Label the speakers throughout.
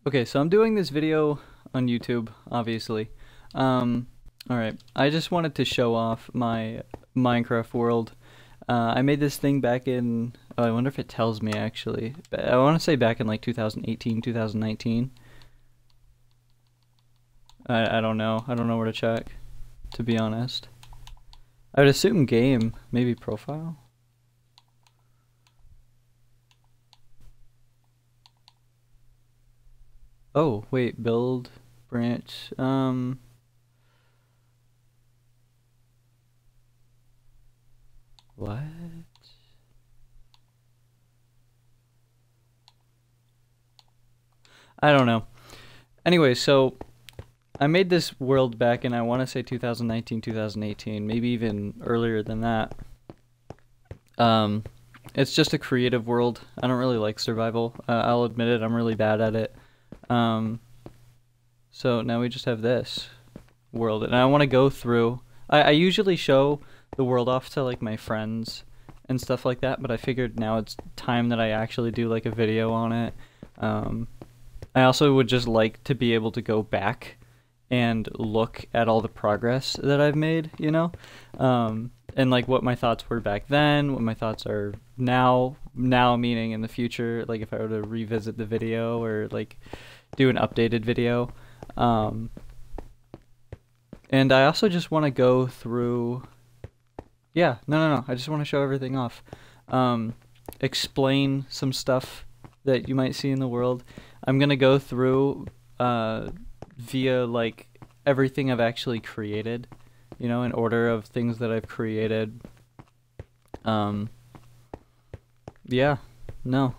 Speaker 1: Okay, so I'm doing this video on YouTube, obviously. Um, alright, I just wanted to show off my Minecraft world. I made this thing back in, oh, I wonder if it tells me actually. I want to say back in like 2018, 2019. I don't know. I don't know where to check, to be honest. I would assume game, maybe profile. Oh, wait, build, branch, what? I don't know. Anyway, so I made this world back in, I want to say 2019, 2018, maybe even earlier than that. Um, it's just a creative world. I don't really like survival. I'll admit it, I'm really bad at it. Um, so now we just have this world, and I want to go through. I usually show the world off to like my friends and stuff like that, but I figured now it's time that I actually do like a video on it. Um, I also would just like to be able to go back and look at all the progress that I've made, you know? And like what my thoughts were back then, what my thoughts are now meaning in the future, like if I were to revisit the video or like do an updated video. Um, and I also just want to go through, yeah, no, I just want to show everything off. Um, Explain some stuff that you might see in the world. I'm gonna go through via like everything I've actually created, you know, in order of things that I've created. Um, yeah, no.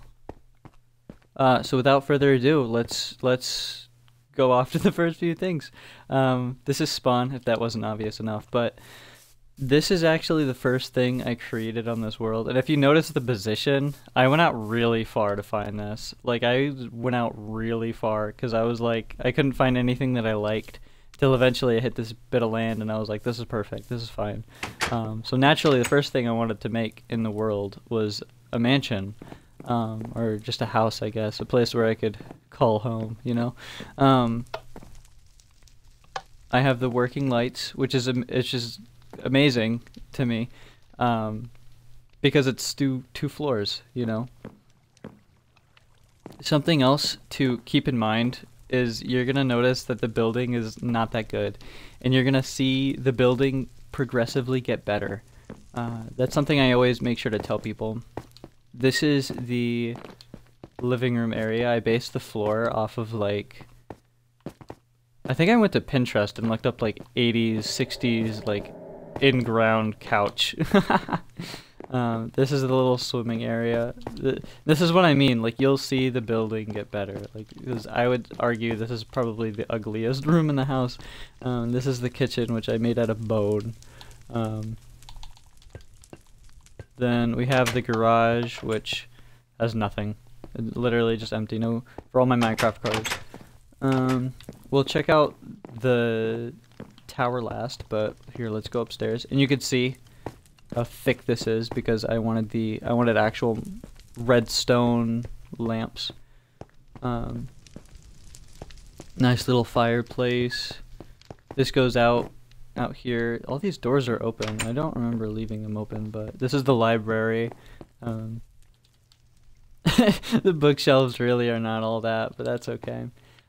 Speaker 1: So without further ado, let's go off to the first few things. This is Spawn, if that wasn't obvious enough, but this is actually the first thing I created on this world. And if you notice the position, I went out really far to find this. Like, I went out really far because I was like, I couldn't find anything that I liked till eventually I hit this bit of land and I was like, this is perfect, this is fine. So naturally, the first thing I wanted to make in the world was a mansion. Or just a house, I guess, a place where I could call home, you know? I have the working lights, which is, it's just amazing to me, because it's two floors, you know? Something else to keep in mind is you're gonna notice that the building is not that good, and you're gonna see the building progressively get better. That's something I always make sure to tell people. This is the living room area. I based the floor off of like, I think I went to Pinterest and looked up like 80s, 60s, like in-ground couch. This is the little swimming area. This is what I mean. Like, you'll see the building get better. Like, because I would argue this is probably the ugliest room in the house. This is the kitchen, which I made out of bone. Then we have the garage, which has nothing. It's literally just empty. No, for all my Minecraft cars. We'll check out the tower last, but here, let's go upstairs. And you could see how thick this is because I wanted actual redstone lamps. Nice little fireplace. This goes out here. All these doors are open. I don't remember leaving them open, but this is the library. The bookshelves really are not all that, but that's okay.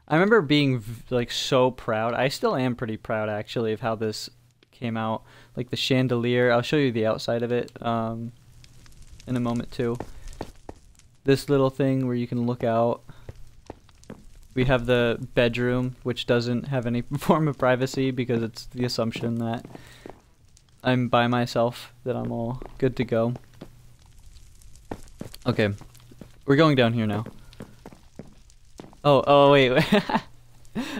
Speaker 1: I remember being like so proud. I still am pretty proud actually of how this came out. Like the chandelier. I'll show you the outside of it in a moment too. This little thing where you can look out. We have the bedroom, which doesn't have any form of privacy because it's the assumption that I'm by myself, that I'm all good to go. Okay, we're going down here now. Oh wait.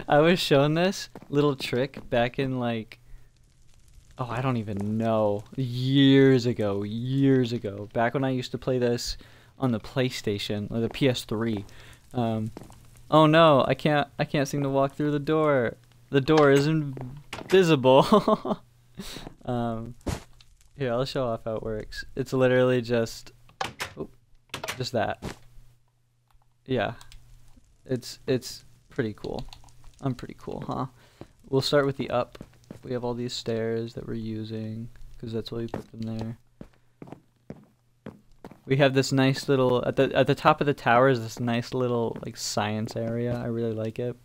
Speaker 1: I was shown this little trick back in like, oh, I don't even know, years ago, back when I used to play this on the PlayStation or the PS3. Oh no, I can't seem to walk through the door. The door is invisible. Here, I'll show off how it works. It's literally just, oh, just that. Yeah. It's pretty cool. I'm pretty cool, huh? We'll start with the up. We have all these stairs that we're using because that's why we put them there. We have this nice little at the top of the tower is this nice little like science area. I really like it.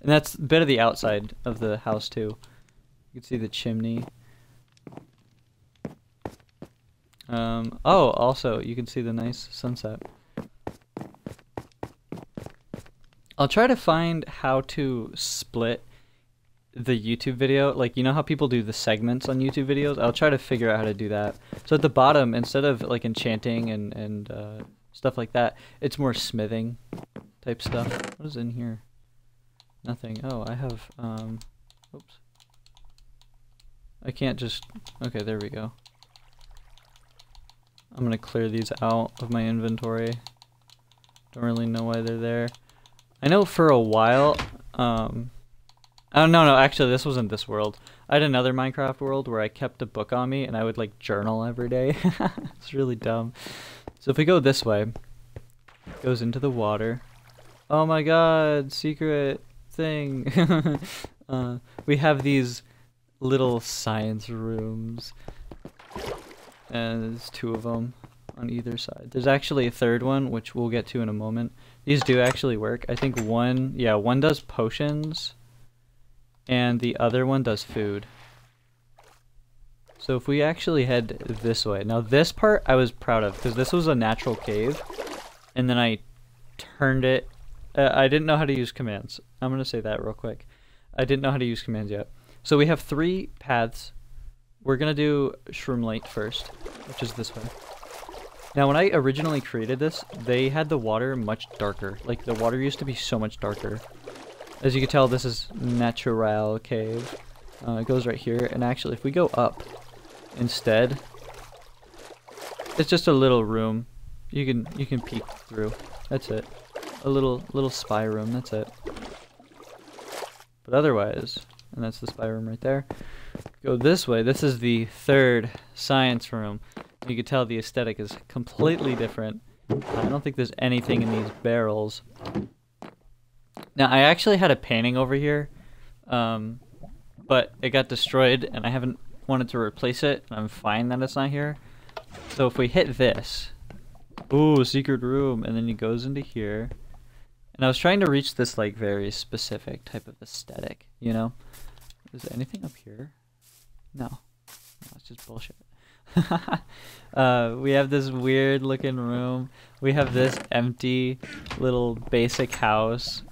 Speaker 1: And that's a bit of the outside of the house too. You can see the chimney. Oh, also you can see the nice sunset. I'll try to find how to split the YouTube video. Like, you know how people do the segments on YouTube videos? I'll try to figure out how to do that. So at the bottom, instead of like enchanting and stuff like that, it's more smithing type stuff. What is in here? Nothing. Oh, I have, oops. I can't just, okay, there we go. I'm gonna clear these out of my inventory. Don't really know why they're there. I know for a while, oh no, actually this wasn't this world. I had another Minecraft world where I kept a book on me and I would like journal every day. It's really dumb. So if we go this way, it goes into the water. Oh my god, secret thing. We have these little science rooms. And there's 2 of them on either side. There's actually a third one, which we'll get to in a moment. These do actually work. I think one does potions, and the other one does food. So if we actually head this way. Now this part I was proud of, because this was a natural cave, and then I turned it. I didn't know how to use commands. I'm going to say that real quick. I didn't know how to use commands yet. So we have 3 paths. We're going to do Shroomlight first, which is this way. Now, when I originally created this, they had the water much darker. Like, the water used to be so much darker. As you can tell, this is Natural Cave. It goes right here, and actually, if we go up instead, it's just a little room. You can peek through. That's it. A little spy room. That's it. But otherwise, and that's the spy room right there. Go this way. This is the 3rd science room. You can tell the aesthetic is completely different. I don't think there's anything in these barrels. Now, I actually had a painting over here, but it got destroyed, and I haven't wanted to replace it, and I'm fine that it's not here. So if we hit this, ooh, secret room, and then it goes into here. And I was trying to reach this, like, very specific type of aesthetic, you know? Is there anything up here? No, it's just bullshit. We have this weird looking room. We have this empty little basic house.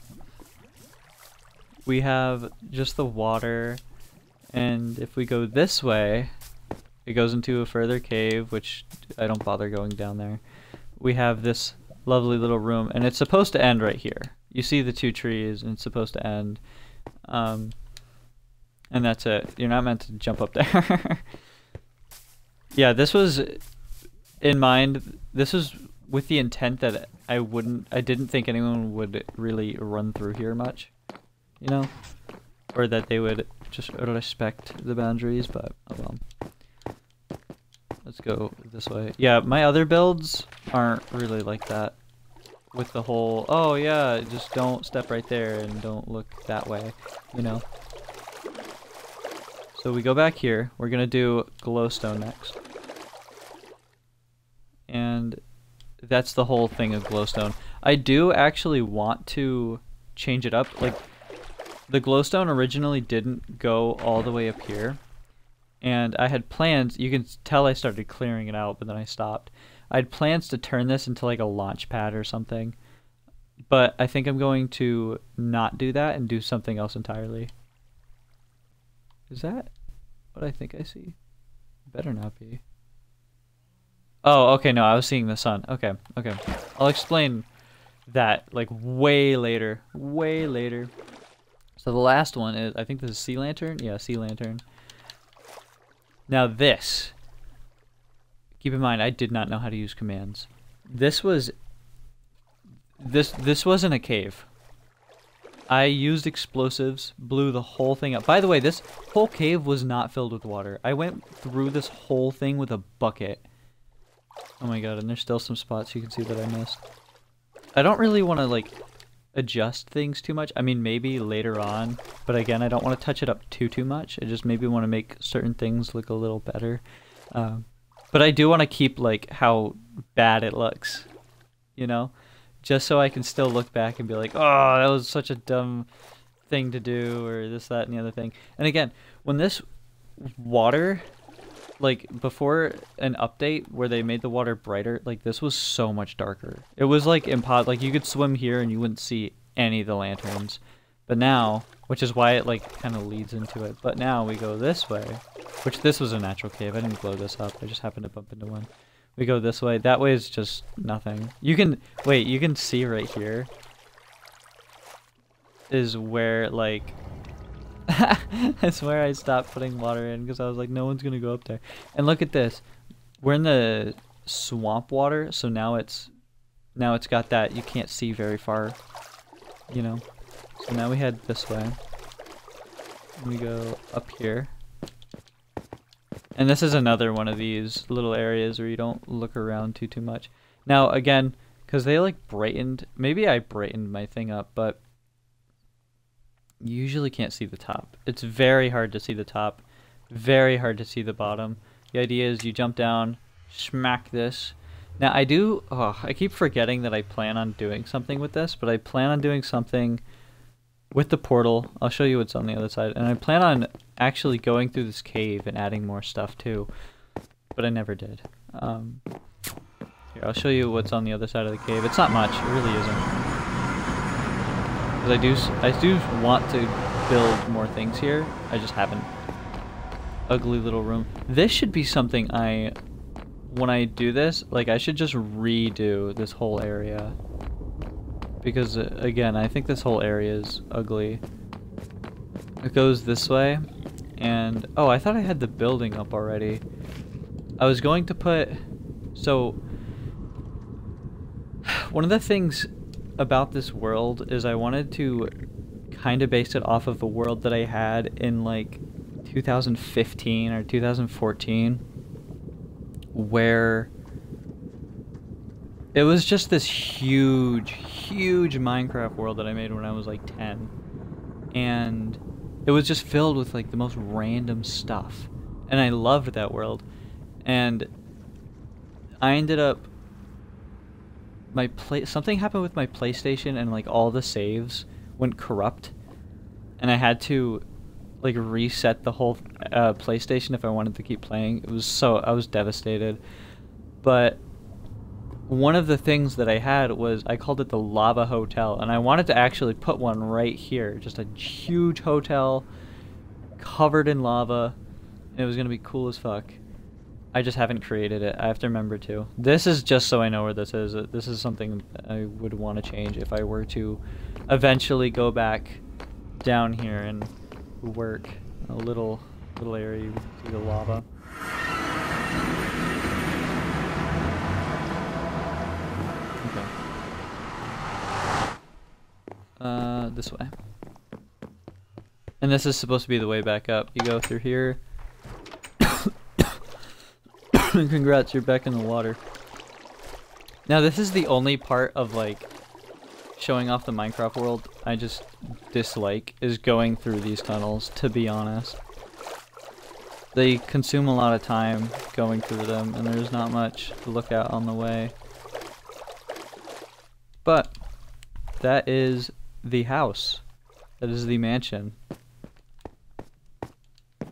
Speaker 1: We have just the water. And if we go this way, it goes into a further cave, which I don't bother going down there. We have this lovely little room, and it's supposed to end right here. You see the 2 trees, and it's supposed to end. And that's it. You're not meant to jump up there. Yeah, this was in mind. This was with the intent that I didn't think anyone would really run through here much, you know, or that they would just respect the boundaries. But oh well. Let's go this way. Yeah, my other builds aren't really like that. With the whole, oh yeah, just don't step right there and don't look that way, you know. So we go back here. We're gonna do glowstone next. And that's the whole thing of glowstone. I do actually want to change it up. Like, the glowstone originally didn't go all the way up here. And I had plans, you can tell I started clearing it out, but then I stopped. I had plans to turn this into like a launch pad or something. But I think I'm going to not do that and do something else entirely. Is that what I think I see? Better not be. Oh, okay, no, I was seeing the sun. Okay. I'll explain that, like, way later. Way later. So the last one is, I think this is Sea Lantern? Yeah, Sea Lantern. Now this. Keep in mind, I did not know how to use commands. This wasn't a cave. I used explosives, blew the whole thing up. By the way, this whole cave was not filled with water. I went through this whole thing with a bucket. Oh my god, and there's still some spots you can see that I missed. I don't really want to, like, adjust things too much. I mean, maybe later on, but again, I don't want to touch it up too much. I just maybe want to make certain things look a little better. But I do want to keep like how bad it looks, you know, just so I can still look back and be like, oh, that was such a dumb thing to do, or this, that, and the other thing. And again, when this water, like before an update where they made the water brighter, like this was so much darker. It was like like you could swim here and you wouldn't see any of the lanterns. But now, which is why it like kind of leads into it, but now we go this way, which this was a natural cave. I didn't blow this up. I just happened to bump into one. We go this way. That way is just nothing. You can, wait, you can see right here is where like, that's where I stopped putting water in because I was like, no one's gonna go up there. And look at this. We're in the swamp water, so now it's got that you can't see very far, you know. So now we head this way. And we go up here. And this is another one of these little areas where you don't look around too much. Now again, because they like brightened, maybe I brightened my thing up, but you usually can't see the top. It's very hard to see the top, very hard to see the bottom. The idea is you jump down, smack this. Now I keep forgetting that I plan on doing something with this, but I plan on doing something with the portal. I'll show you what's on the other side. And I plan on actually going through this cave and adding more stuff too, but I never did. Here, I'll show you what's on the other side of the cave. It's not much, it really isn't. Because I do want to build more things here. I just haven't. Ugly little room. This should be something when I do this, like I should just redo this whole area. Because again, I think this whole area is ugly. It goes this way, and oh, I thought I had the building up already. I was going to put, so one of the things about this world is I wanted to kind of base it off of a world that I had in like 2015 or 2014, where it was just this huge Minecraft world that I made when I was like 10, and it was just filled with like the most random stuff, and I loved that world. And I ended up, something happened with my PlayStation, and like all the saves went corrupt, and I had to like reset the whole PlayStation if I wanted to keep playing. I was devastated. But one of the things that I had was, I called it the Lava Hotel, and I wanted to actually put one right here, just a huge hotel covered in lava, and it was gonna be cool as fuck. I just haven't created it. I have to remember to. This is just so I know where this is. This is something I would want to change if I were to eventually go back down here and work a little area. You can see the lava. Okay. This way. And this is supposed to be the way back up. You go through here. Congrats, you're back in the water. Now this is the only part of like showing off the Minecraft world I just dislike, is going through these tunnels, to be honest. They consume a lot of time going through them, and there's not much to look at on the way. But that is the house. That is the mansion. I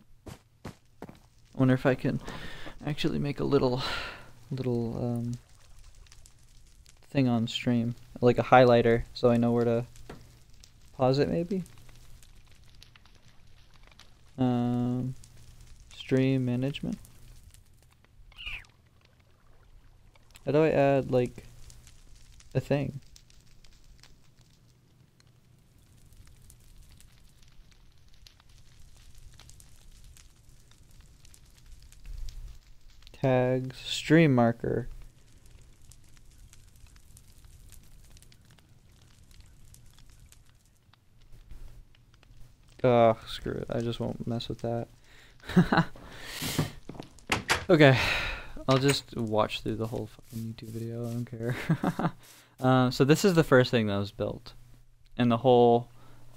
Speaker 1: wonder if I can actually make a little thing on stream, like a highlighter, so I know where to pause it maybe. Stream management. How do I add like a thing? Tags, stream marker. Oh, screw it. I just won't mess with that. Okay. I'll just watch through the whole fucking YouTube video. I don't care. So this is the first thing that was built. and the whole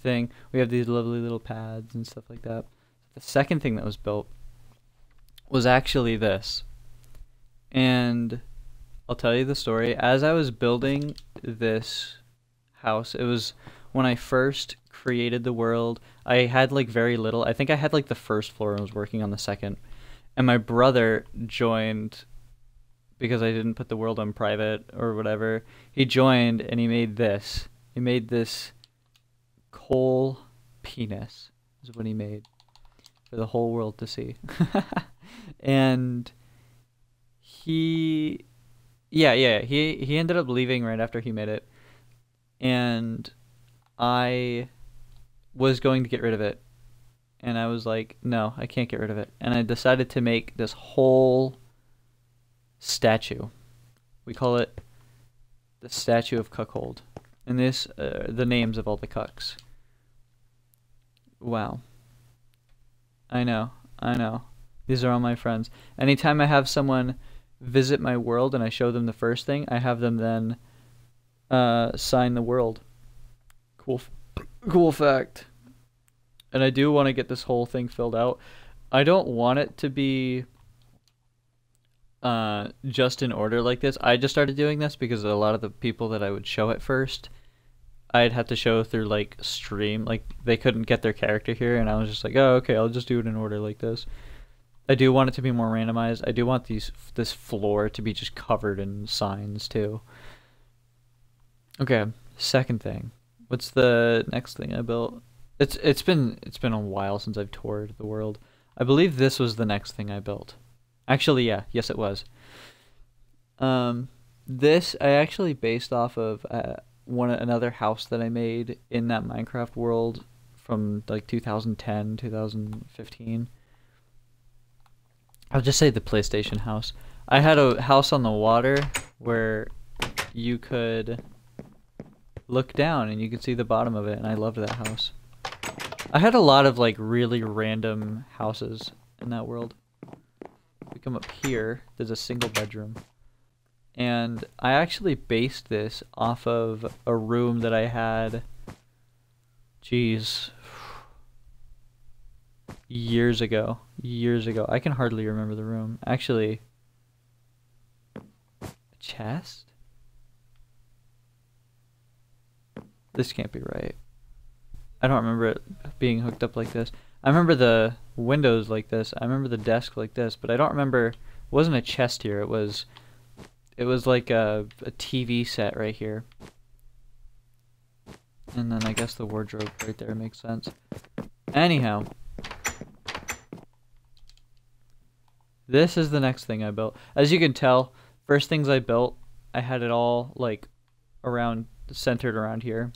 Speaker 1: thing. We have these lovely little pads and stuff like that. The second thing that was built was actually this. And I'll tell you the story. As I was building this house, it was when I first created the world. I had like very little. I think I had like the first floor and was working on the second. And my brother joined because I didn't put the world on private or whatever. He joined and he made this. He made this coal penis is what he made for the whole world to see. And he ended up leaving right after he made it. And I was going to get rid of it. And I was like, no, I can't get rid of it. And I decided to make this whole statue. We call it the Statue of Cuckold. And this, the names of all the cucks. Wow. I know. These are all my friends. Anytime I have someone visit my world and I show them the first thing, I have them then sign the world. Cool fact. And I do want to get this whole thing filled out. I don't want it to be just in order like this. I just started doing this because a lot of the people that I would show it first, I'd have to show through like stream. Like they couldn't get their character here, and I was just like, oh, okay, I'll just do it in order like this. I do want it to be more randomized. I do want this floor to be just covered in signs too. Okay, second thing. What's the next thing I built? It's been a while since I've toured the world. I believe this was the next thing I built. Actually, yeah, yes it was. This I actually based off of another house that I made in that Minecraft world from like 2010, 2015. I'll just say the PlayStation house. I had a house on the water where you could look down and you could see the bottom of it, and I loved that house. I had a lot of like really random houses in that world. We come up here, there's a single bedroom. And I actually based this off of a room that I had, geez, years ago. I can hardly remember the room. Actually, a chest? This can't be right. I don't remember it being hooked up like this. I remember the windows like this. I remember the desk like this, but I don't remember. It wasn't a chest here. It was like a TV set right here. And then I guess the wardrobe right there makes sense. Anyhow, this is the next thing I built. As you can tell, first things I built, I had it all like centered around here.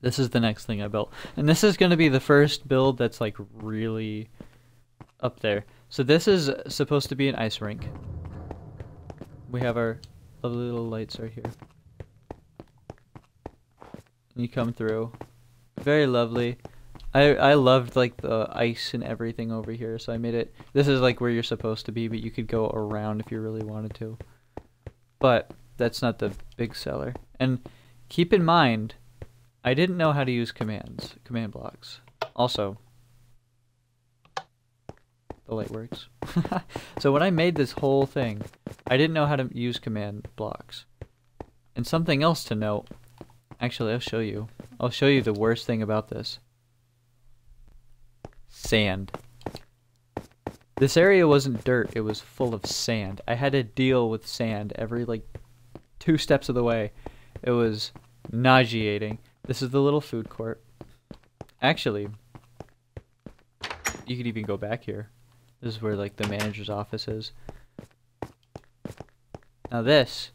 Speaker 1: This is the next thing I built. And this is going to be the first build that's like really up there. So this is supposed to be an ice rink. We have our lovely little lights right here. And you come through. Very lovely. I loved like the ice and everything over here, so I made it. This is like where you're supposed to be, but you could go around if you really wanted to. But that's not the big seller. And keep in mind, I didn't know how to use command blocks. Also, the light works. So when I made this whole thing, I didn't know how to use command blocks. And something else to note, actually I'll show you. I'll show you the worst thing about this. Sand. This area wasn't dirt, it was full of sand. I had to deal with sand every like 2 steps of the way. It was nauseating. This is the little food court. Actually, you could even go back here. This is where like the manager's office is. Now this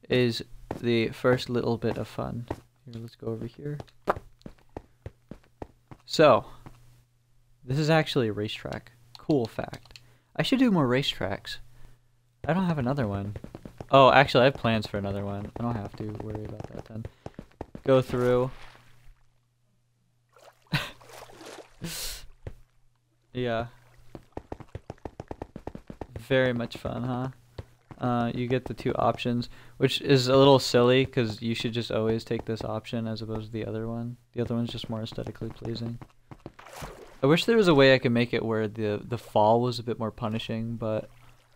Speaker 1: is the first little bit of fun. Here, let's go over here. So, this is actually a racetrack. Cool fact. I should do more racetracks. I don't have another one. Oh, actually I have plans for another one. I don't have to worry about that then. Go through. Yeah. Very much fun, huh? you get the 2 options, which is a little silly because you should just always take this option as opposed to the other one. The other one's just more aesthetically pleasing. I wish there was a way I could make it where the fall was a bit more punishing, but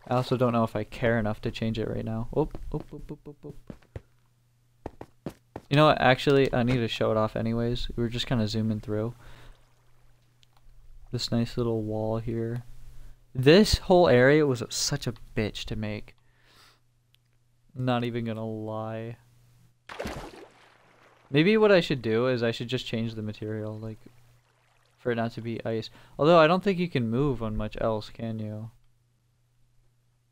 Speaker 1: I also don't know if I care enough to change it right now. Oop, oop, oop, oop, oop, oop. You know what, actually, I need to show it off anyways. We were just kind of zooming through this nice little wall here. This whole area was such a bitch to make. Not even gonna lie. Maybe what I should do is I should just change the material, like, for it not to be ice. Although I don't think you can move on much else, can you?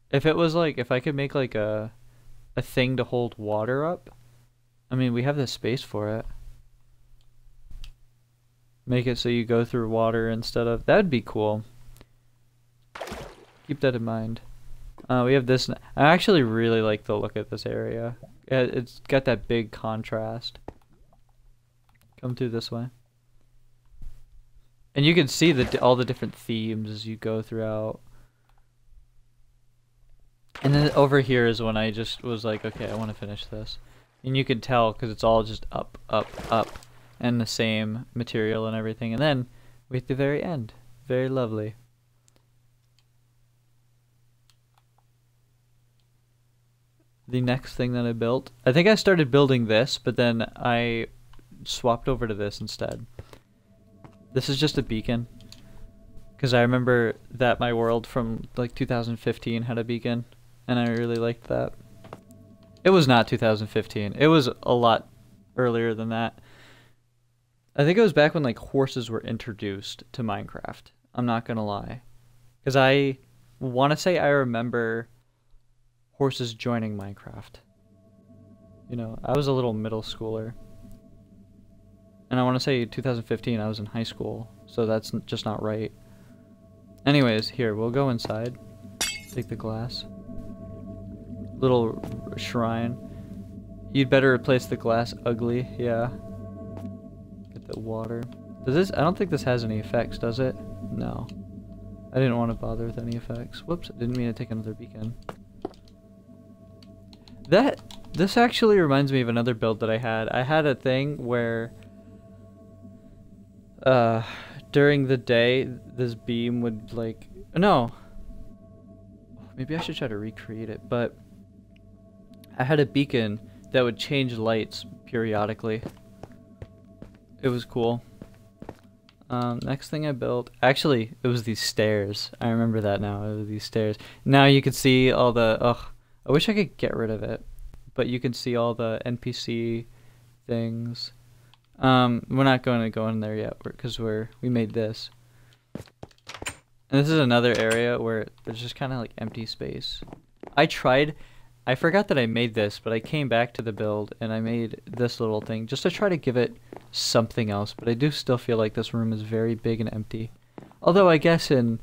Speaker 1: If it was like, if I could make like a thing to hold water up. I mean, we have the space for it. Make it so you go through water instead of... That'd be cool. Keep that in mind. We have this... I actually really like the look of this area. It's got that big contrast. Come through this way. And you can see all the different themes as you go throughout. And then over here is when I just was like, okay, I want to finish this. And you can tell because it's all just up, up, up. And the same material and everything. And then we're at the very end. Very lovely. The next thing that I built. I think I started building this, but then I swapped over to this instead. This is just a beacon. Because I remember that my world from like 2015 had a beacon. And I really liked that. It was not 2015. It was a lot earlier than that. I think it was back when like horses were introduced to Minecraft. I'm not gonna lie. Because I want to say I remember horses joining Minecraft. You know, I was a little middle schooler. And I want to say 2015 I was in high school. So that's just not right. Anyways, here, we'll go inside. Take the glass. Little shrine. You'd better replace the glass ugly, yeah. Get the water. Does this, I don't think this has any effects, does it? No. I didn't want to bother with any effects. Whoops, I didn't mean to take another beacon. This actually reminds me of another build that I had. I had a thing where during the day this beam would like, no. Maybe I should try to recreate it, but I had a beacon that would change lights periodically. It was cool. Next thing I built, actually, it was these stairs. I remember that now. It was these stairs. Now you can see all the. Ugh, I wish I could get rid of it, but you can see all the NPC things. We're not going to go in there yet because we made this. And this is another area where there's just kind of like empty space. I forgot that I made this, but I came back to the build and I made this little thing just to try to give it something else. But I do still feel like this room is very big and empty. Although I guess in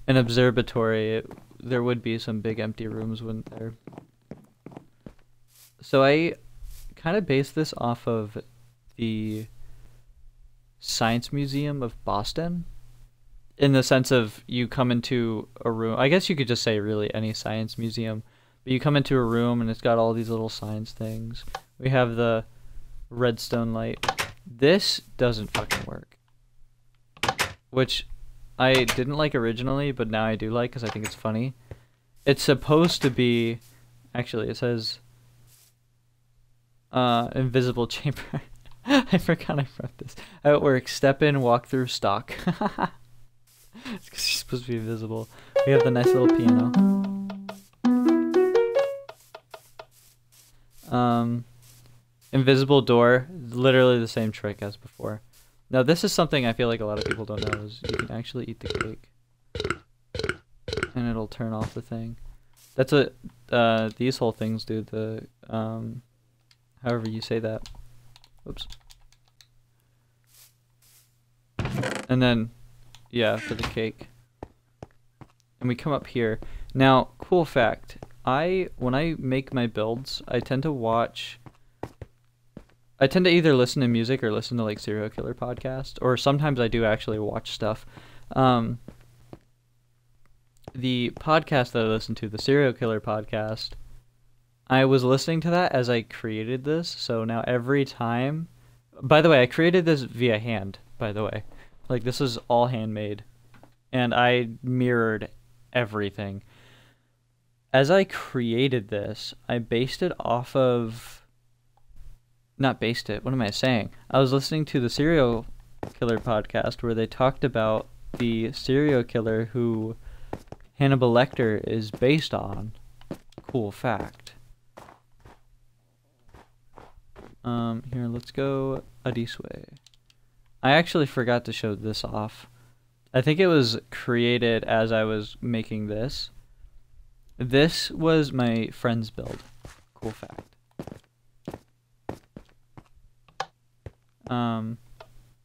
Speaker 1: an observatory there would be some big empty rooms, wouldn't there? So I kind of based this off of the Science Museum of Boston. In the sense of you come into a room, I guess you could just say really any science museum, but you come into a room and it's got all these little science things. We have the redstone light. This doesn't fucking work. Which I didn't like originally, but now I do like because I think it's funny. It's supposed to be, actually it says invisible chamber. I forgot I wrote this. How it works, step in, walk through, stock. It's because she's supposed to be invisible. We have the nice little piano. Invisible door, literally the same trick as before. Now this is something I feel like a lot of people don't know, is you can actually eat the cake. And it'll turn off the thing. That's what these whole things do, the however you say that. Oops. And then yeah, for the cake. And we come up here. Now, cool fact. When I make my builds, I tend to either listen to music or listen to like serial killer podcasts, or sometimes I do actually watch stuff. the podcast that I listened to, the Serial Killer podcast, I was listening to that as I created this. So now every time, by the way, I created this via hand, by the way. Like, this is all handmade. And I mirrored everything. As I created this, I based it off of... Not based it, what am I saying? I was listening to the Serial Killer podcast where they talked about the serial killer who Hannibal Lecter is based on. Cool fact. Here, let's go this way. I actually forgot to show this off. I think it was created as I was making this. This was my friend's build. Cool fact.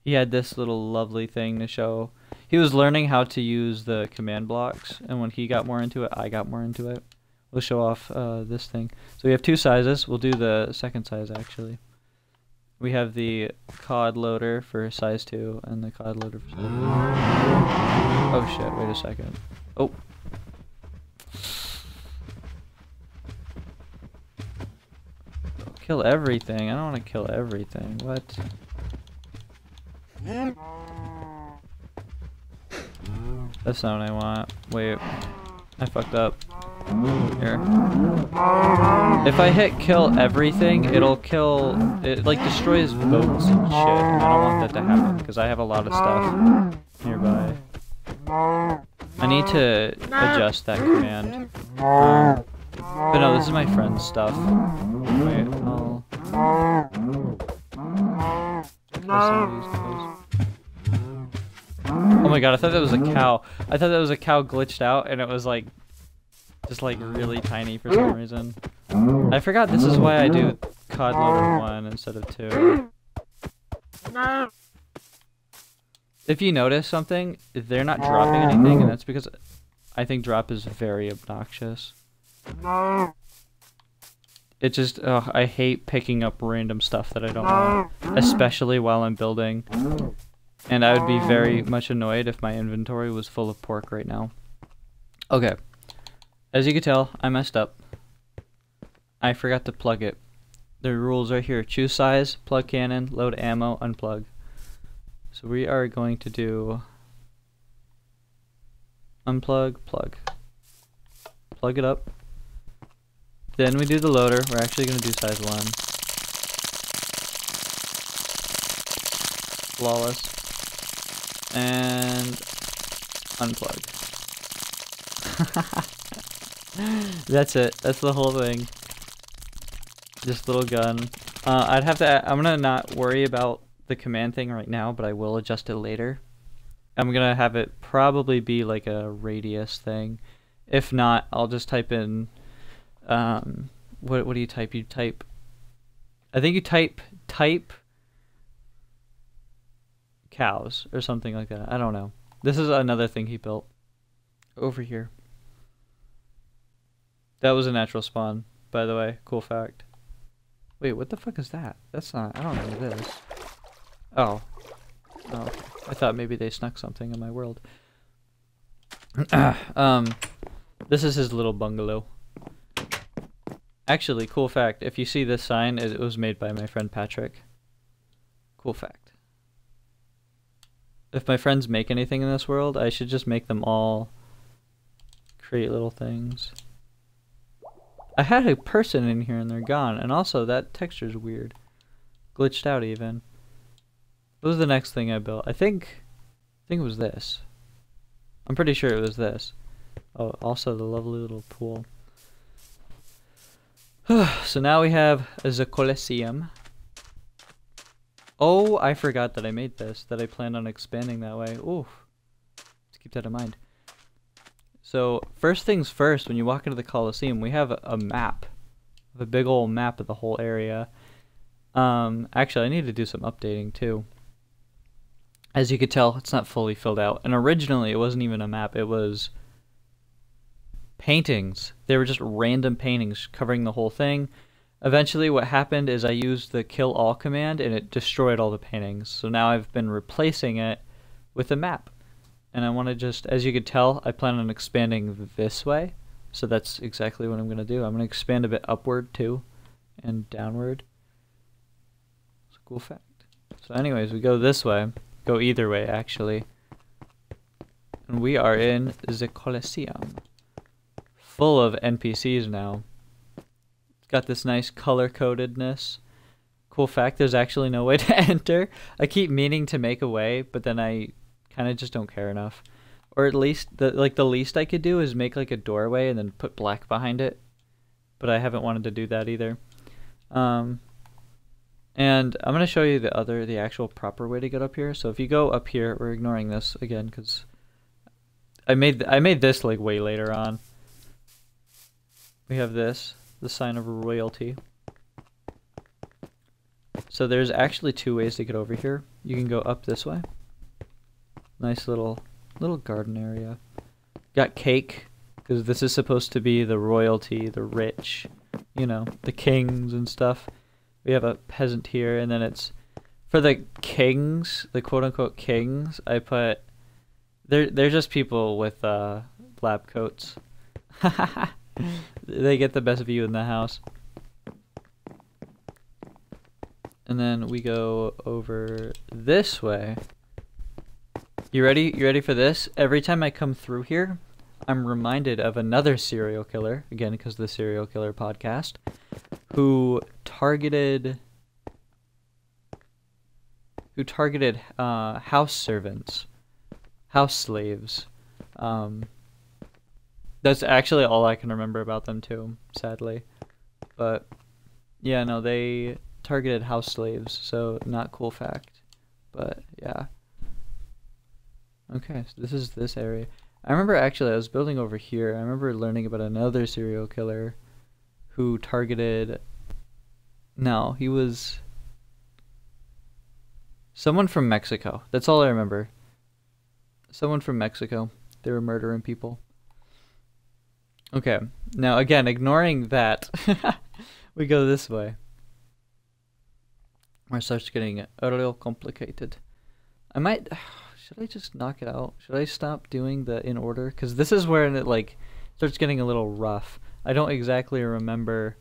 Speaker 1: He had this little lovely thing to show. He was learning how to use the command blocks, and when he got more into it, I got more into it. We'll show off this thing. So we have two sizes. We'll do the second size, actually. We have the COD loader for size 2 and the COD loader for size 3. Oh shit, wait a second. Oh. Kill everything. I don't want to kill everything. What? That's not what I want. Wait. I fucked up. Here. If I hit kill everything, it'll kill... It, like, destroys boats and shit. And I don't want that to happen, because I have a lot of stuff nearby. I need to adjust that command. But no, this is my friend's stuff. Wait, I'll... Oh my god, I thought that was a cow. I thought that was a cow glitched out, and it was like... just like really tiny for some reason. I forgot this is why I do COD Loader 1 instead of 2. If you notice something, they're not dropping anything, and that's because I think drop is very obnoxious. It just, I hate picking up random stuff that I don't want, especially while I'm building. And I would be very much annoyed if my inventory was full of pork right now. Okay. As you can tell, I messed up. I forgot to plug it. The rules are here. Choose size, plug cannon, load ammo, unplug. So we are going to do unplug, plug. Plug it up. Then we do the loader. We're actually going to do size 1. Flawless. And unplug. That's it. That's the whole thing. Just little gun. I'd have to... I'm gonna not worry about the command thing right now, but I will adjust it later. I'm gonna have it probably be like a radius thing. If not, I'll just type in... what do you type? You type... I think you type cows or something like that. I don't know. This is another thing he built. Over here. That was a natural spawn, by the way. Cool fact. Wait, what the fuck is that? That's not... I don't know this. Oh. Oh, okay. I thought maybe they snuck something in my world. This is his little bungalow. Actually, cool fact. If you see this sign, it was made by my friend Patrick. Cool fact. If my friends make anything in this world, I should just make them all create little things. I had a person in here and they're gone, and also that texture's weird. Glitched out even. What was the next thing I built? I think it was this. I'm pretty sure it was this. Oh, also the lovely little pool. So now we have the Colosseum. Oh, I forgot that I made this, that I planned on expanding that way. Ooh, let's keep that in mind. So, first things first, when you walk into the Colosseum, we have a map. A big old map of the whole area. Actually, I need to do some updating, too. As you could tell, it's not fully filled out. And originally, it wasn't even a map, it was paintings. They were just random paintings covering the whole thing. Eventually, what happened is I used the kill all command, and it destroyed all the paintings. So now I've been replacing it with a map. And I want to just, as you could tell, I plan on expanding this way. So that's exactly what I'm going to do. I'm going to expand a bit upward too, and downward. It's a cool fact. So anyways, we go this way. Go either way, actually. And we are in the Colosseum. Full of NPCs now. It's got this nice color-codedness. Cool fact, there's actually no way to enter. I keep meaning to make a way, but then I kind of just don't care enough. Or at least, the least I could do is make like a doorway and then put black behind it. But I haven't wanted to do that either. And I'm going to show you the actual proper way to get up here. So if you go up here, we're ignoring this again because I made this like way later on. We have this, the sign of royalty. So there's actually two ways to get over here. You can go up this way. Nice little garden area. Got cake, because this is supposed to be the royalty, the rich, you know, the kings and stuff. We have a peasant here, and then it's for the kings, the quote-unquote kings. I put they're just people with lab coats. They get the best view in the house. And then we go over this way. You ready? You ready for this? Every time I come through here, I'm reminded of another serial killer, again because of the serial killer podcast, who targeted house servants, house slaves. That's actually all I can remember about them too, sadly. But yeah, no, they targeted house slaves, so not cool fact. But yeah. Okay, so this is this area. I remember actually I was building over here. I remember learning about another serial killer who targeted... No, he was someone from Mexico. That's all I remember. Someone from Mexico. They were murdering people. Okay, now again, ignoring that, we go this way. Where it starts getting a little complicated. I might... Should I just knock it out? Should I stop doing the in order? Because this is where it like starts getting a little rough. I don't exactly remember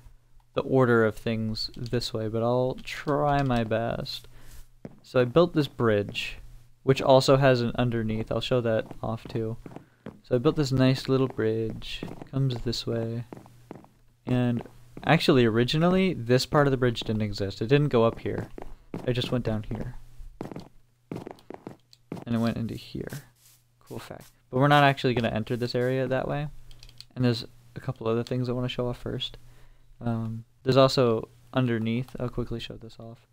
Speaker 1: the order of things this way, but I'll try my best. So I built this bridge, which also has an underneath. I'll show that off too. So I built this nice little bridge. It comes this way. And actually, originally, this part of the bridge didn't exist. It didn't go up here. It just went down here. And it went into here. Cool fact. But we're not actually going to enter this area that way. And there's a couple other things I want to show off first. There's also underneath. I'll quickly show this off.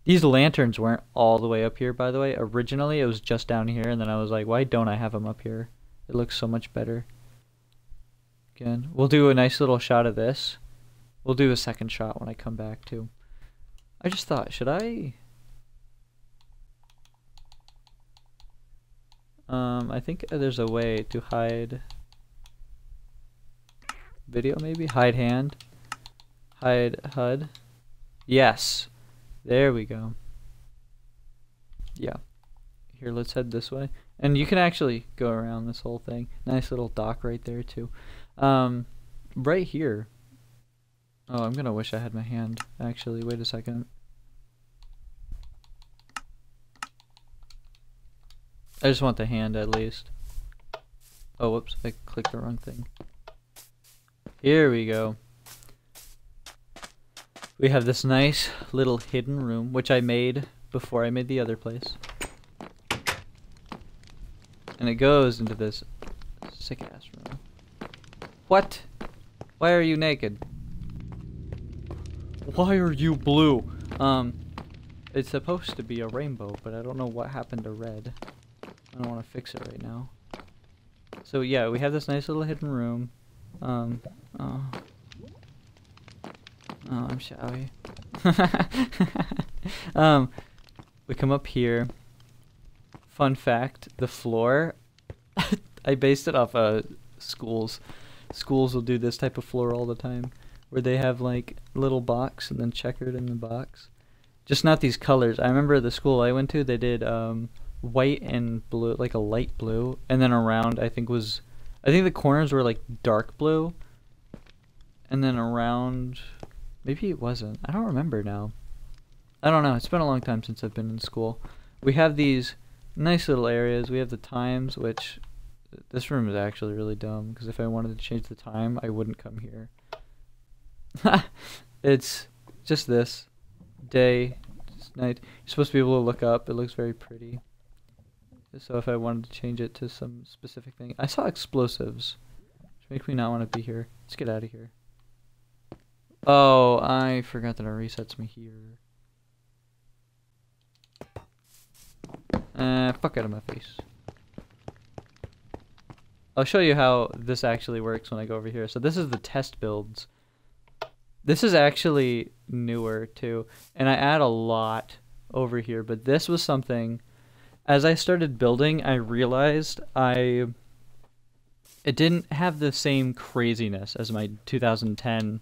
Speaker 1: These lanterns weren't all the way up here, by the way. Originally, it was just down here. And then I was like, why don't I have them up here? It looks so much better. Again, we'll do a nice little shot of this. We'll do a second shot when I come back, too. I just thought, should I... I think there's a way to hide video, maybe? Hide hand. Hide HUD. Yes. There we go. Yeah. Here, let's head this way. And you can actually go around this whole thing. Nice little dock right there, too. Right here. Oh, I'm gonna wish I had my hand. Actually, wait a second. I just want the hand at least. Oh, whoops, I clicked the wrong thing. Here we go. We have this nice little hidden room, which I made before I made the other place. And it goes into this sick ass room. What? Why are you naked? Why are you blue? It's supposed to be a rainbow, but I don't know what happened to red. I don't want to fix it right now. So yeah, we have this nice little hidden room. Oh, I'm shy. We come up here. Fun fact, the floor, I based it off schools. Schools will do this type of floor all the time, where they have like little box and then checkered in the box. Just not these colors. I remember the school I went to, they did white and blue, like a light blue, and then around I think the corners were like dark blue, and then around, maybe it wasn't. I don't remember now. I don't know. It's been a long time since I've been in school. We have these nice little areas. We have the times, which this room is actually really dumb because if I wanted to change the time, I wouldn't come here. It's just this day, just night. You're supposed to be able to look up. It looks very pretty. So if I wanted to change it to some specific thing, I saw explosives, which make me not want to be here. Let's get out of here. Oh, I forgot that it resets me here. Fuck out of my face. I'll show you how this actually works when I go over here. So this is the test builds. This is actually newer too, and I add a lot over here, but this was something, as I started building, I realized it didn't have the same craziness as my 2010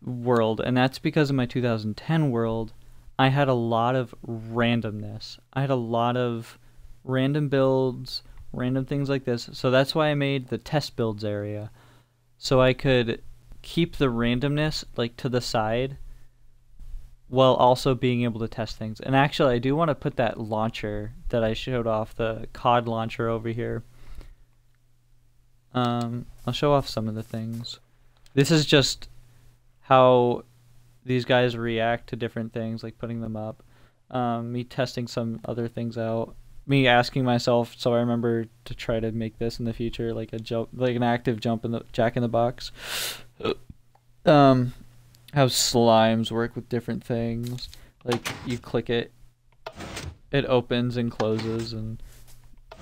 Speaker 1: world, and that's because in my 2010 world, I had a lot of randomness. I had a lot of random builds, random things like this, so that's why I made the test builds area, so I could keep the randomness like to the side while also being able to test things. And actually I do want to put that launcher that I showed off, the COD launcher, over here. I'll show off some of the things. This is just how these guys react to different things, like putting them up. Me testing some other things out. Me asking myself, so I remember to try to make this in the future, like a jump, like an active jump in the Jack in the Box. How slimes work with different things. Like you click it, it opens and closes, and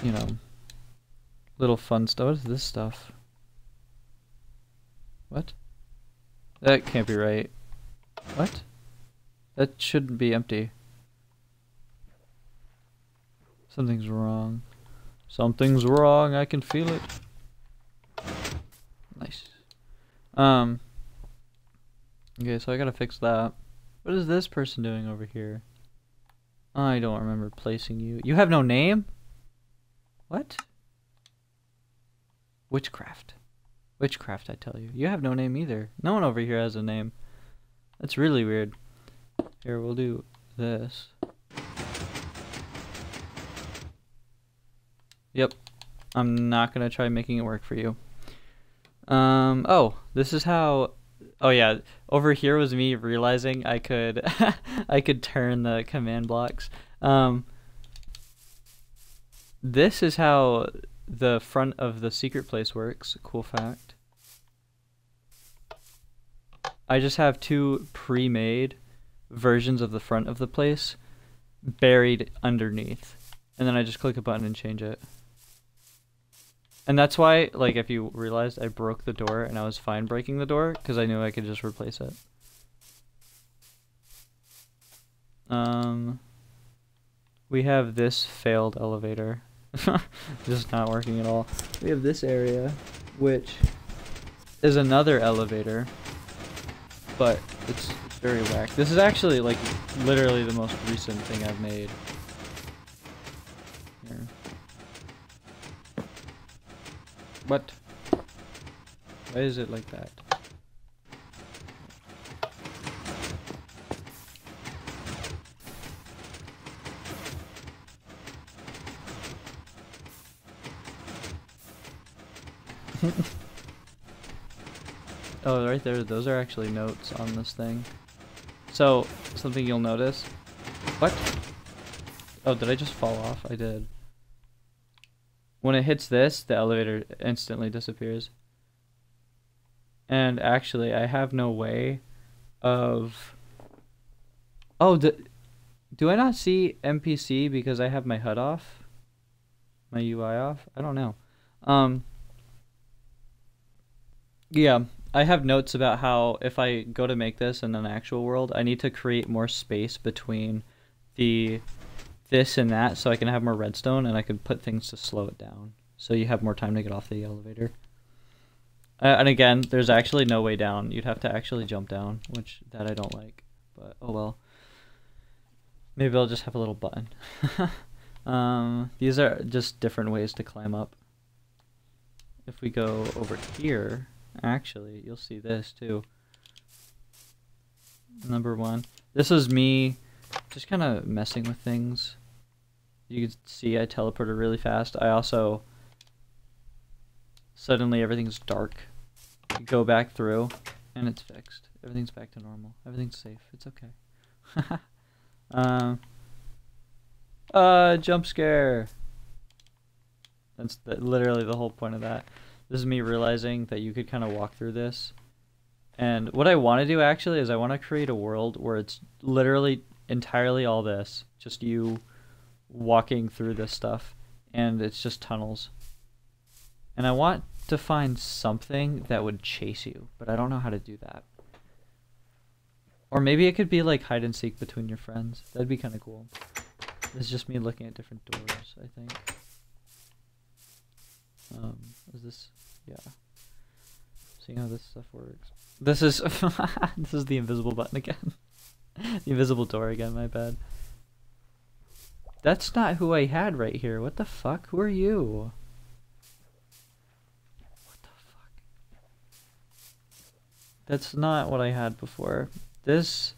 Speaker 1: you know, little fun stuff. What is this stuff? What? That can't be right. What? That shouldn't be empty. Something's wrong. Something's wrong. I can feel it. Nice. Okay, so I gotta fix that. What is this person doing over here? I don't remember placing you. You have no name? What? Witchcraft. Witchcraft, I tell you. You have no name either. No one over here has a name. That's really weird. Here, we'll do this. Yep. I'm not gonna try making it work for you. Oh, this is how... Oh yeah, over here was me realizing I could I could turn the command blocks. This is how the front of the secret place works. Cool fact. I just have two pre-made versions of the front of the place buried underneath. And then I just click a button and change it. And that's why, like, if you realized, I broke the door and I was fine breaking the door because I knew I could just replace it. We have this failed elevator. Just not working at all. We have this area, which is another elevator, but it's very whack. This is actually, like, literally the most recent thing I've made. Here. What? Why is it like that? Oh, right there, those are actually notes on this thing. So, something you'll notice. What? Oh, did I just fall off? I did. When it hits this, the elevator instantly disappears. And actually, I have no way of... Oh, do I not see NPC because I have my HUD off? My UI off? I don't know. Yeah, I have notes about how if I go to make this in an actual world, I need to create more space between this and that so I can have more redstone and I can put things to slow it down. So you have more time to get off the elevator. And again, there's actually no way down. You'd have to actually jump down, which that I don't like. But oh well. Maybe I'll just have a little button. These are just different ways to climb up. If we go over here, actually, you'll see this too. Number 1. This was me just kind of messing with things. You can see I teleported really fast. I also... Suddenly everything's dark. You go back through, and it's fixed. Everything's back to normal. Everything's safe. It's okay. Jump scare! That's literally the whole point of that. This is me realizing that you could kind of walk through this. And what I want to do actually is I want to create a world where it's literally entirely all this. Just you walking through this stuff. And it's just tunnels. And I want to find something that would chase you, but I don't know how to do that. Or maybe it could be like hide and seek between your friends. That'd be kind of cool. This is just me looking at different doors, I think. Is this... Yeah. Seeing how this stuff works. This is... this is the invisible button again. The invisible door again, my bad. That's not who I had right here. What the fuck? Who are you? What the fuck? That's not what I had before. This...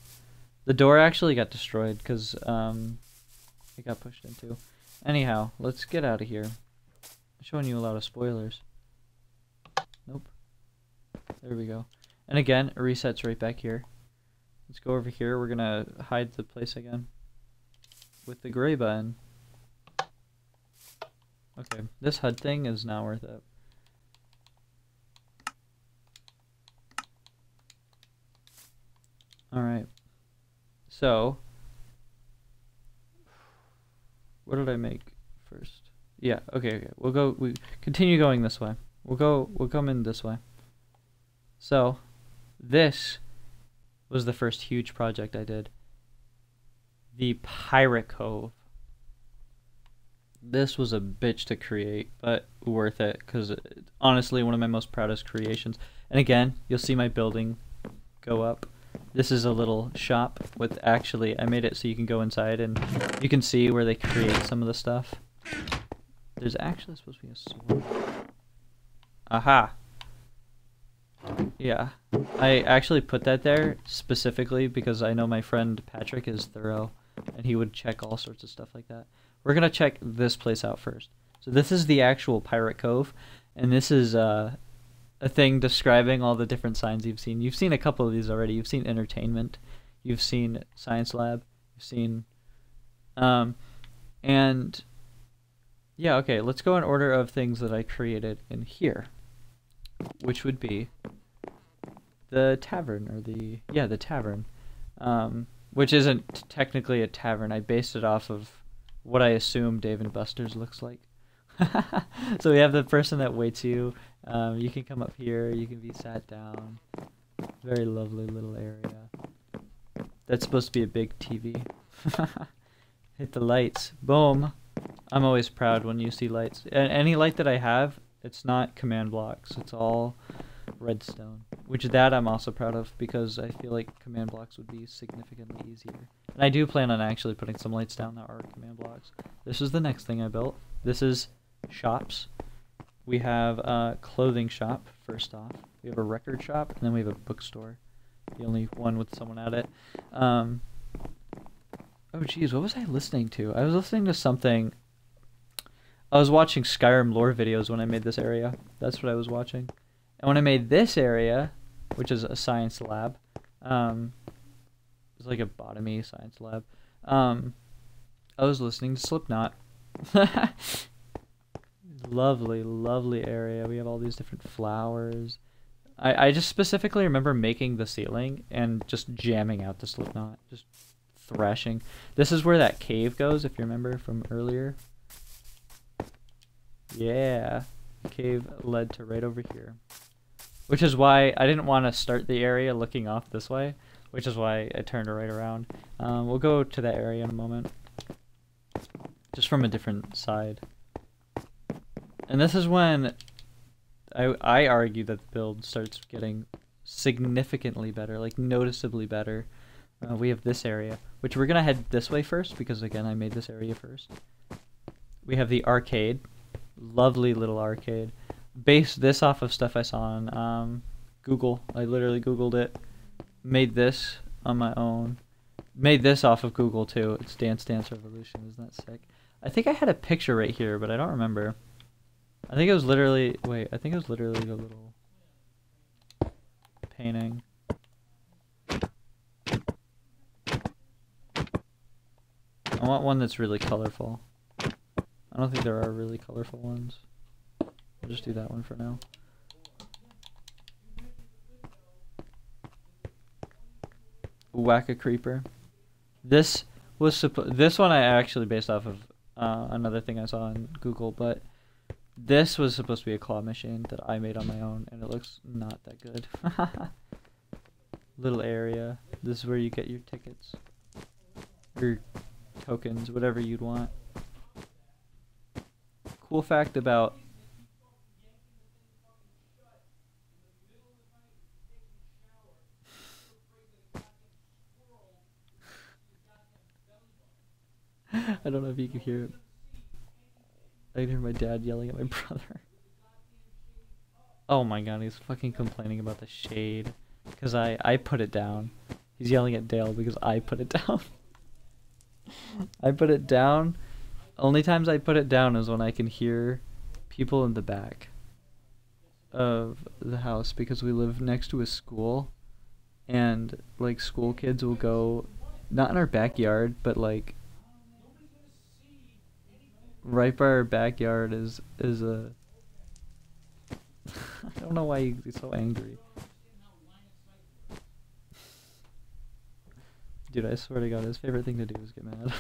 Speaker 1: The door actually got destroyed because, it got pushed into. Anyhow, let's get out of here. I'm showing you a lot of spoilers. Nope. There we go. And again, it resets right back here. Let's go over here. We're gonna hide the place again. With the gray button. Okay, this HUD thing is not worth it. Alright. So... What did I make first? Yeah, okay. We continue going this way. We'll come in this way. So, this was the first huge project I did. The Pirate Cove. This was a bitch to create, but worth it, because honestly, one of my most proudest creations. And again, you'll see my building go up. This is a little shop with actually, I made it so you can go inside and you can see where they create some of the stuff. There's actually supposed to be a sword. Aha! Yeah. I actually put that there specifically because I know my friend Patrick is thorough and he would check all sorts of stuff like that. We're gonna check this place out first. So this is the actual Pirate Cove, and this is a thing describing all the different signs you've seen. You've seen a couple of these already. You've seen entertainment, you've seen science lab, you've seen, and yeah, okay, let's go in order of things that I created in here, which would be the tavern, or the tavern, which isn't technically a tavern. I based it off of what I assume Dave and Buster's looks like. So we have the person that waits you. You can come up here, you can be sat down. Very lovely little area. That's supposed to be a big TV. Hit the lights. Boom. I'm always proud when you see lights. And any light that I have, it's not command blocks. It's all redstone. Which that I'm also proud of because I feel like command blocks would be significantly easier. And I do plan on actually putting some lights down that are command blocks. This is the next thing I built. This is shops. We have a clothing shop, first off. We have a record shop, and then we have a bookstore. The only one with someone at it. Oh geez, what was I listening to? I was listening to something. I was watching Skyrim lore videos when I made this area. That's what I was watching. And when I made this area, which is a science lab, it's like a botany science lab, I was listening to Slipknot. Lovely, lovely area. We have all these different flowers. I just specifically remember making the ceiling and just jamming out the Slipknot, just thrashing. This is where that cave goes, if you remember from earlier. Yeah, the cave led to right over here. Which is why I didn't want to start the area looking off this way, which is why I turned it right around. We'll go to that area in a moment. Just from a different side. And this is when I argue that the build starts getting significantly better, like noticeably better. We have this area, which we're going to head this way first, because again, I made this area first. We have the arcade. Lovely little arcade. Based this off of stuff I saw on Google. I literally Googled it. Made this on my own. Made this off of Google too. It's Dance Dance Revolution. Isn't that sick? I think I had a picture right here, but I don't remember. I think it was literally... Wait, I think it was literally the little painting. I want one that's really colorful. I don't think there are really colorful ones. I'll just do that one for now. Whack-A-Creeper. This was this one I actually based off of another thing I saw on Google, but this was supposed to be a claw machine that I made on my own, and it looks not that good. Little area. This is where you get your tickets. Your tokens, whatever you'd want. Cool fact about... I don't know if you can hear it. I can hear my dad yelling at my brother. Oh my god, he's fucking complaining about the shade. Because I put it down. He's yelling at Dale because I put it down. I put it down. Only times I put it down is when I can hear people in the back of the house, because we live next to a school, and like school kids will go, not in our backyard, but like right by our backyard is a I don't know why he's so angry. Dude, I swear to God, his favorite thing to do is get mad.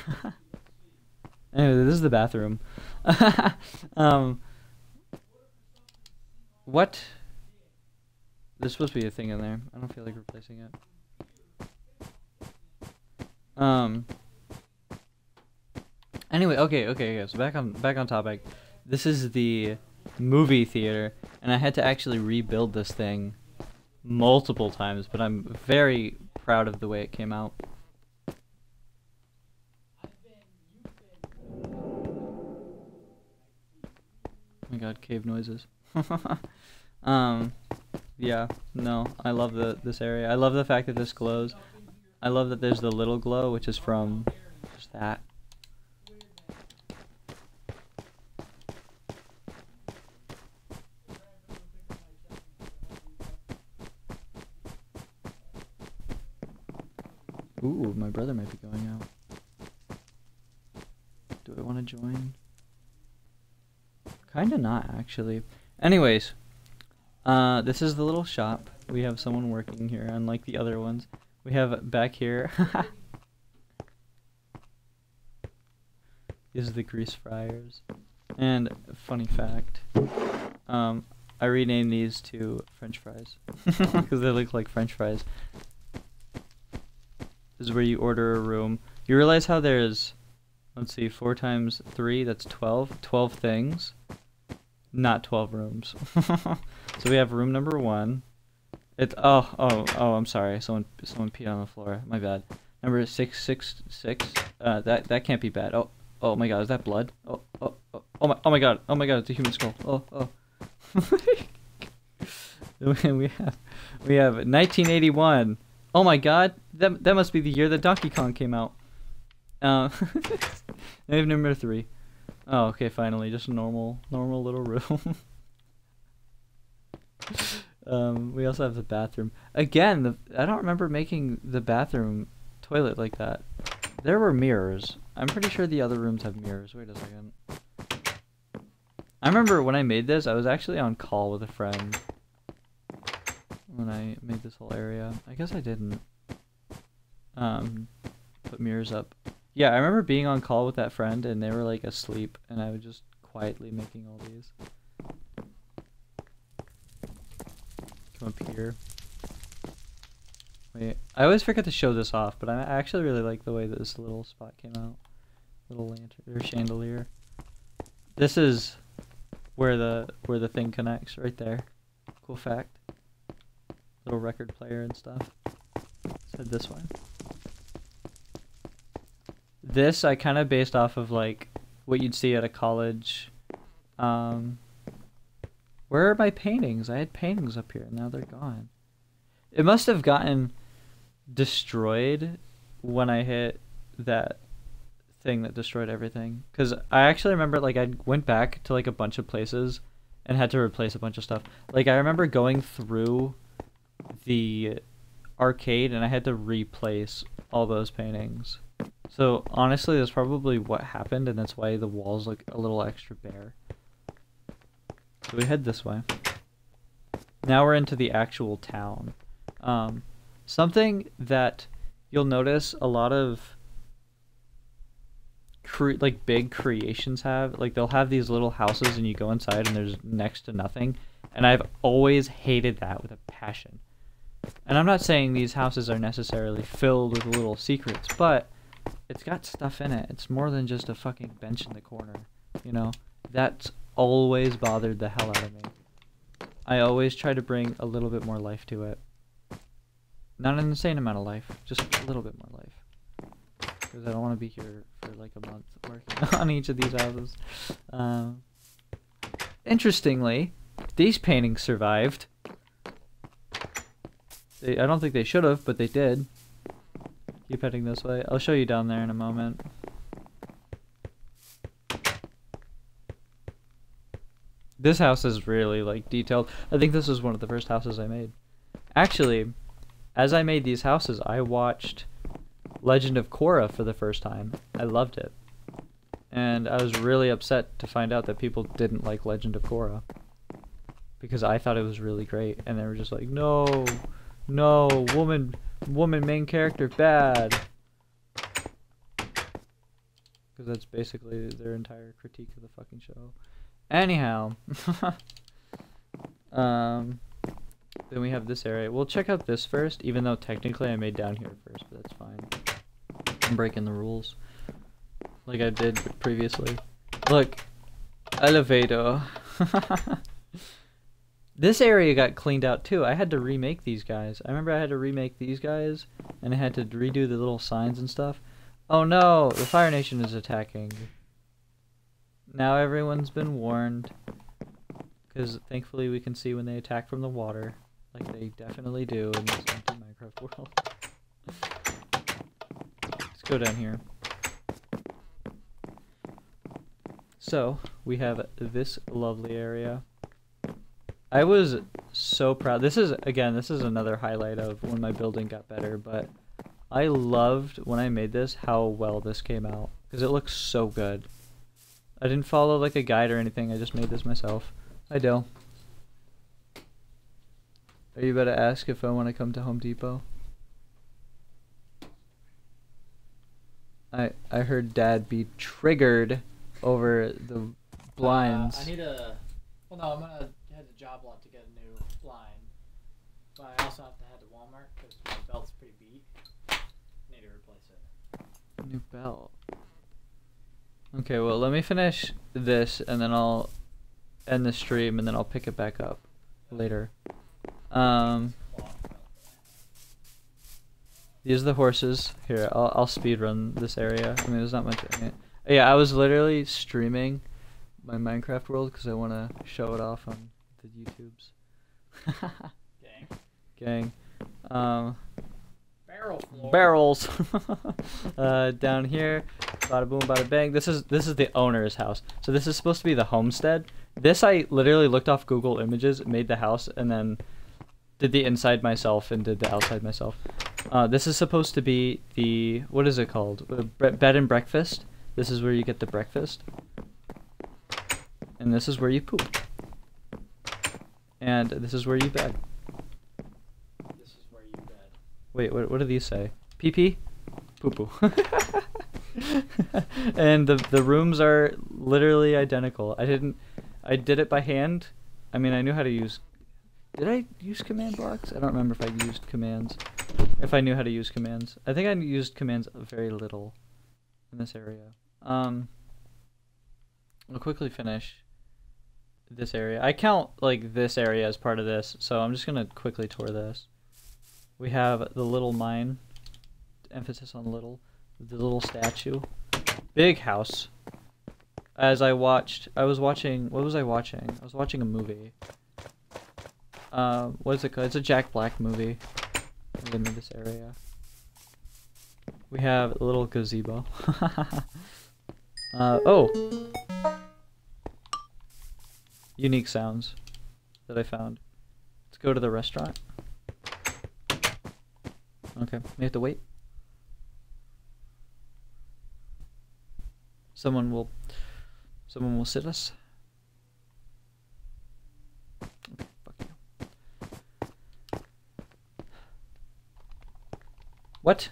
Speaker 1: Anyway, this is the bathroom. What? There's supposed to be a thing in there. I don't feel like replacing it. Anyway, okay. So back on topic. This is the movie theater, and I had to actually rebuild this thing multiple times, but I'm very proud of the way it came out. Oh my god, cave noises. Yeah, no, I love this area. I love the fact that this glows. I love that there's the little glow, which is from just that. Ooh, my brother might be going out. Do I want to join? Kinda not, actually. Anyways, this is the little shop. We have someone working here, unlike the other ones. We have back here. These are the grease fryers. And funny fact, I renamed these to French fries because they look like French fries. This is where you order a room. You realize how there's, let's see, 4 times 3, that's 12. 12 things. Not 12 rooms. So we have room number 1. It's I'm sorry. Someone peed on the floor. My bad. Number 666. That can't be bad. Oh my god, is that blood? Oh my god. Oh my god, it's a human skull. Oh. we have 1981. Oh my god, that must be the year that Donkey Kong came out. We have number 3. Oh, okay, finally, just a normal little room. We also have the bathroom. Again, I don't remember making the bathroom toilet like that. There were mirrors. I'm pretty sure the other rooms have mirrors. Wait a second. I remember when I made this, I was actually on call with a friend when I made this whole area. I guess I didn't put mirrors up. Yeah, I remember being on call with that friend, and they were like asleep, and I was just quietly making all these. Come up here. Wait, I always forget to show this off, but I actually really like the way that this little spot came out. Little lantern or chandelier. This is where the thing connects, right there. Cool fact. Little record player and stuff. Said this one. This I kind of based off of like what you'd see at a college. Where are my paintings? I had paintings up here. Now they're gone. It must have gotten destroyed when I hit that thing that destroyed everything. Because I actually remember, like, I went back to, like, a bunch of places and had to replace a bunch of stuff. Like, I remember going through the arcade and I had to replace all those paintings. So, honestly, that's probably what happened, and that's why the walls look a little extra bare. So we head this way. Now we're into the actual town. Something that you'll notice a lot of like big creations have, like they'll have these little houses and you go inside and there's next to nothing. And I've always hated that with a passion. And I'm not saying these houses are necessarily filled with little secrets, but it's got stuff in it. It's more than just a fucking bench in the corner, you know? That's always bothered the hell out of me. I always try to bring a little bit more life to it. Not an insane amount of life, just a little bit more life. Because I don't want to be here for like a month working on each of these houses. Interestingly, these paintings survived. I don't think they should have, but they did. Keep heading this way. I'll show you down there in a moment. This house is really, like, detailed. I think this was one of the first houses I made. Actually, as I made these houses, I watched Legend of Korra for the first time. I loved it. And I was really upset to find out that people didn't like Legend of Korra. Because I thought it was really great. And they were just like, no, no, woman main character, bad. Because that's basically their entire critique of the fucking show. Anyhow, then we have this area. We'll check out this first, even though technically I made down here first, but that's fine. I'm breaking the rules, like I did previously. Look, elevator. This area got cleaned out too. I had to remake these guys. I remember I had to remake these guys, and I had to redo the little signs and stuff. Oh no, the Fire Nation is attacking. Now everyone's been warned, because thankfully we can see when they attack from the water, like they definitely do in this empty Minecraft world. Let's go down here. So, we have this lovely area. I was so proud. This is another highlight of when my building got better, but I loved when I made this how well this came out, because it looks so good. I didn't follow like a guide or anything, I just made this myself. Hi Dale. Are you about to ask if I want to come to Home Depot? I heard Dad be triggered over the blinds.
Speaker 2: I need a... Well no, I'm gonna head to Job Lot to get a new blind. But I also have to head to Walmart because my belt's pretty beat. I need to replace it.
Speaker 1: New belt. Okay, well, let me finish this, and then I'll end the stream, and then I'll pick it back up later. These are the horses. Here, I'll speed run this area. I mean, there's not much in it. Yeah, I was literally streaming my Minecraft world because I want to show it off on the YouTubes. Gang.
Speaker 2: Barrel floor.
Speaker 1: Barrels. Down here, bada boom, bada bang. This is the owner's house. So this is supposed to be the homestead. This I literally looked off Google Images, made the house, and then did the inside myself and did the outside myself. This is supposed to be the, what is it called? Bed and breakfast. This is where you get the breakfast, and this is where you poop, and this is where you bed. Wait, what do these say? Pee-pee? Poo-poo. And the rooms are literally identical. I did it by hand. I mean, I knew how to use... Did I use command blocks? I don't remember if I used commands. If I knew how to use commands. I think I used commands very little in this area. I'll quickly finish this area. I count, like, this area as part of this, so I'm just gonna quickly tour this. We have the little mine, emphasis on little, the little statue, big house, as I was watching, what was I watching? I was watching a movie. What is it called? It's a Jack Black movie. I live in this area. We have a little gazebo. Oh! Unique sounds that I found. Let's go to the restaurant. Okay, we have to wait. Someone will sit us. Okay, fuck you. What?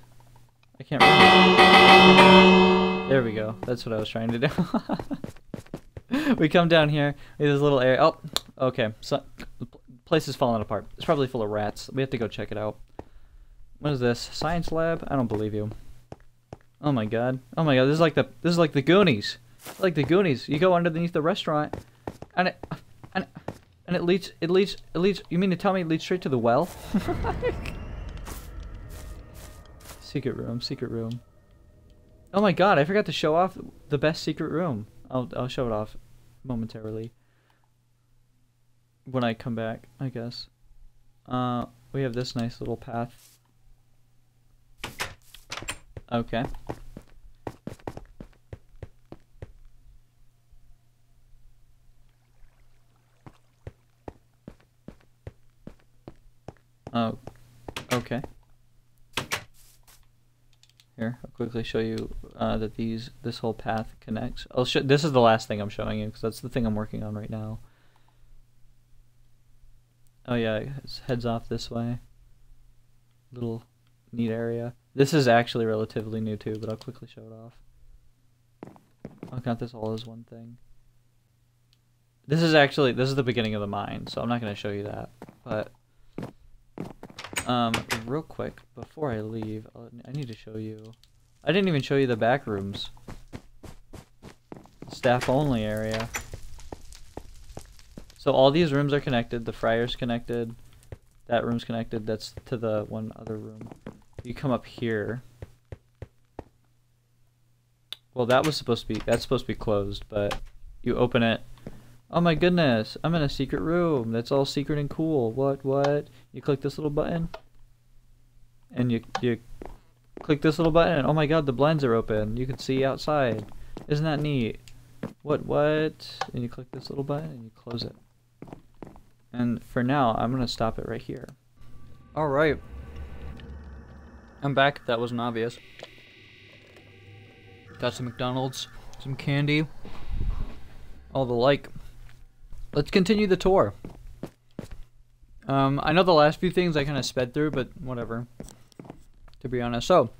Speaker 1: I can't remember. There we go. That's what I was trying to do. We come down here. We have this little area. Oh, okay. So the place is falling apart. It's probably full of rats. We have to go check it out. What is this? Science lab? I don't believe you. Oh my god. Oh my god. This is like the Goonies. Like the Goonies. You go underneath the restaurant, and it leads. You mean to tell me it leads straight to the well? Secret room. Secret room. Oh my god. I forgot to show off the best secret room. I'll show it off momentarily when I come back, I guess. We have this nice little path. Okay. Oh, okay. Here, I'll quickly show you that this whole path connects. This is the last thing I'm showing you because that's the thing I'm working on right now. Oh yeah, it heads off this way. Little neat area. This is actually relatively new too, but I'll quickly show it off. I'll count this all as one thing. This is the beginning of the mine, so I'm not going to show you that. But real quick before I leave, I need to show you. I didn't even show you the back rooms. Staff only area. So all these rooms are connected. The fryer's connected. That room's connected. That's to the one other room. You come up here. Well, that's supposed to be closed, but you open it. Oh my goodness, I'm in a secret room. That's all secret and cool. What? You click this little button. And you click this little button and oh my god, the blinds are open. You can see outside. Isn't that neat? What? And you click this little button and you close it. And for now, I'm gonna stop it right here. Alright. I'm back, if that wasn't obvious. Got some McDonald's, some candy, all the like. Let's continue the tour. I know the last few things I kind of sped through, but whatever, to be honest. So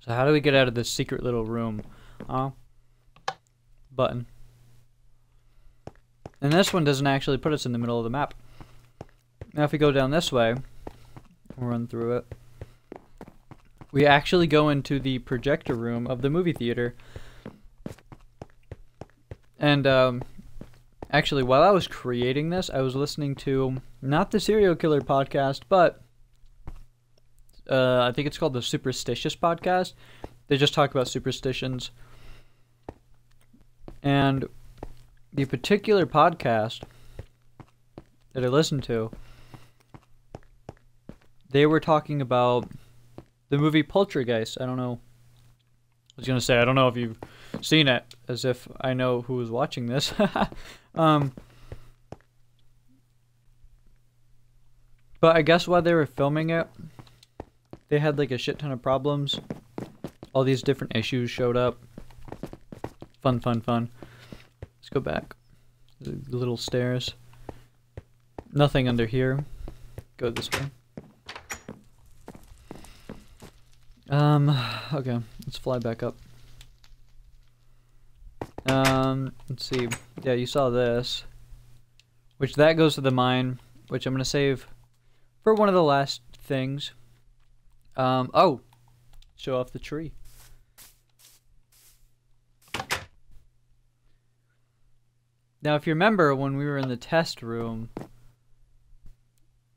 Speaker 1: how do we get out of this secret little room? Button. And this one doesn't actually put us in the middle of the map. Now if we go down this way, we'll run through it. We actually go into the projector room of the movie theater. And actually, while I was creating this, I was listening to not the Serial Killer podcast, but I think it's called the Superstitious podcast. They just talk about superstitions. And the particular podcast that I listened to, they were talking about the movie Poltergeist. I don't know. I was going to say, I don't know if you've seen it, as if I know who is watching this. But I guess while they were filming it, they had like a shit ton of problems. All these different issues showed up. Fun. Let's go back. The little stairs. Nothing under here. Go this way. Okay, let's fly back up. Let's see. Yeah, you saw this. Which that goes to the mine, which I'm gonna save for one of the last things. Oh! Show off the tree. Now, if you remember, when we were in the test room,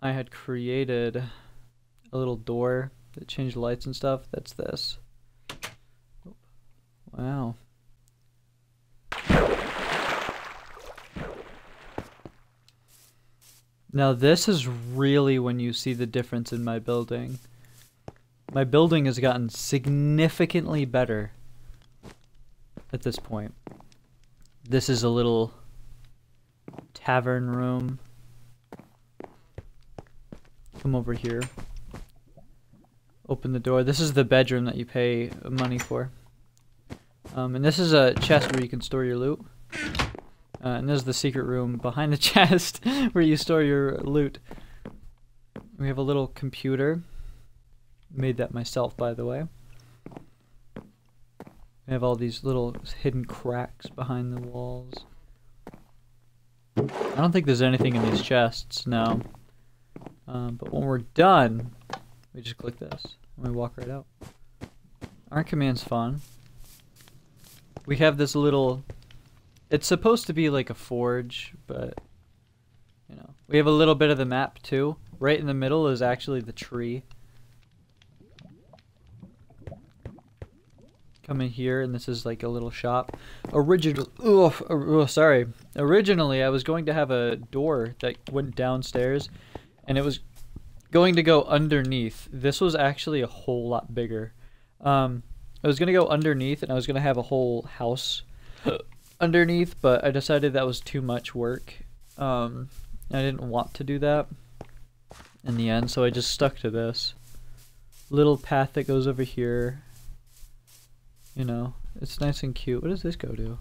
Speaker 1: I had created a little door that changed the lights and stuff. That's this. Wow. Now this is really when you see the difference in my building. My building has gotten significantly better at this point. This is a little tavern room. Come over here. Open the door. This is the bedroom that you pay money for. And this is a chest where you can store your loot. And this is the secret room behind the chest where you store your loot. We have a little computer. Made that myself, by the way. We have all these little hidden cracks behind the walls. I don't think there's anything in these chests, no. But when we're done, we just click this and we walk right out. Aren't commands fun? We have this little... It's supposed to be like a forge, but... You know. We have a little bit of the map, too. Right in the middle is actually the tree. Come in here, and this is like a little shop. Originally, I was going to have a door that went downstairs, and it was going to go underneath. This was actually a whole lot bigger. I was going to go underneath, and I was going to have a whole house underneath, but I decided that was too much work. I didn't want to do that in the end, so I just stuck to this. Little path that goes over here. You know, it's nice and cute. What does this go to?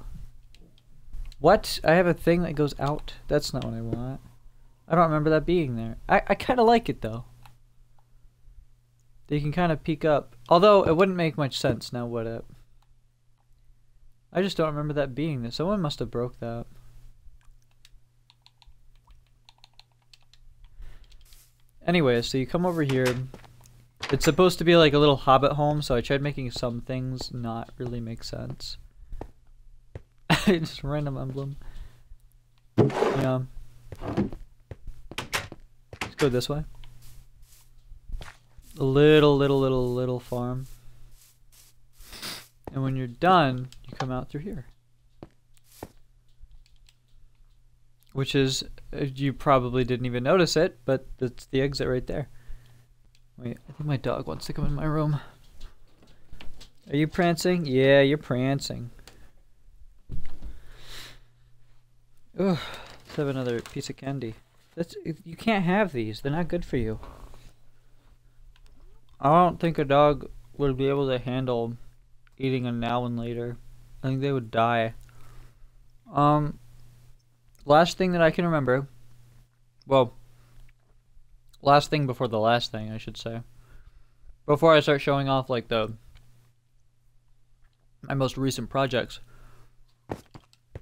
Speaker 1: What? I have a thing that goes out. That's not what I want. I don't remember that being there. I kind of like it, though. You can kind of peek up. Although, it wouldn't make much sense now, would it? I just don't remember that being there. Someone must have broke that. Anyway, so you come over here. It's supposed to be like a little hobbit home, so I tried making some things not really make sense. Just a random emblem. Yeah. Let's go this way. A little farm. And when you're done, you come out through here. Which is, you probably didn't even notice it, but that's the exit right there. Wait, I think my dog wants to come in my room. Are you prancing? Yeah, you're prancing. Ugh, let's have another piece of candy. You can't have these. They're not good for you. I don't think a dog would be able to handle eating a now and later. I think they would die. Last thing that I can remember. Well, last thing before the last thing, I should say. Before I start showing off like my most recent projects.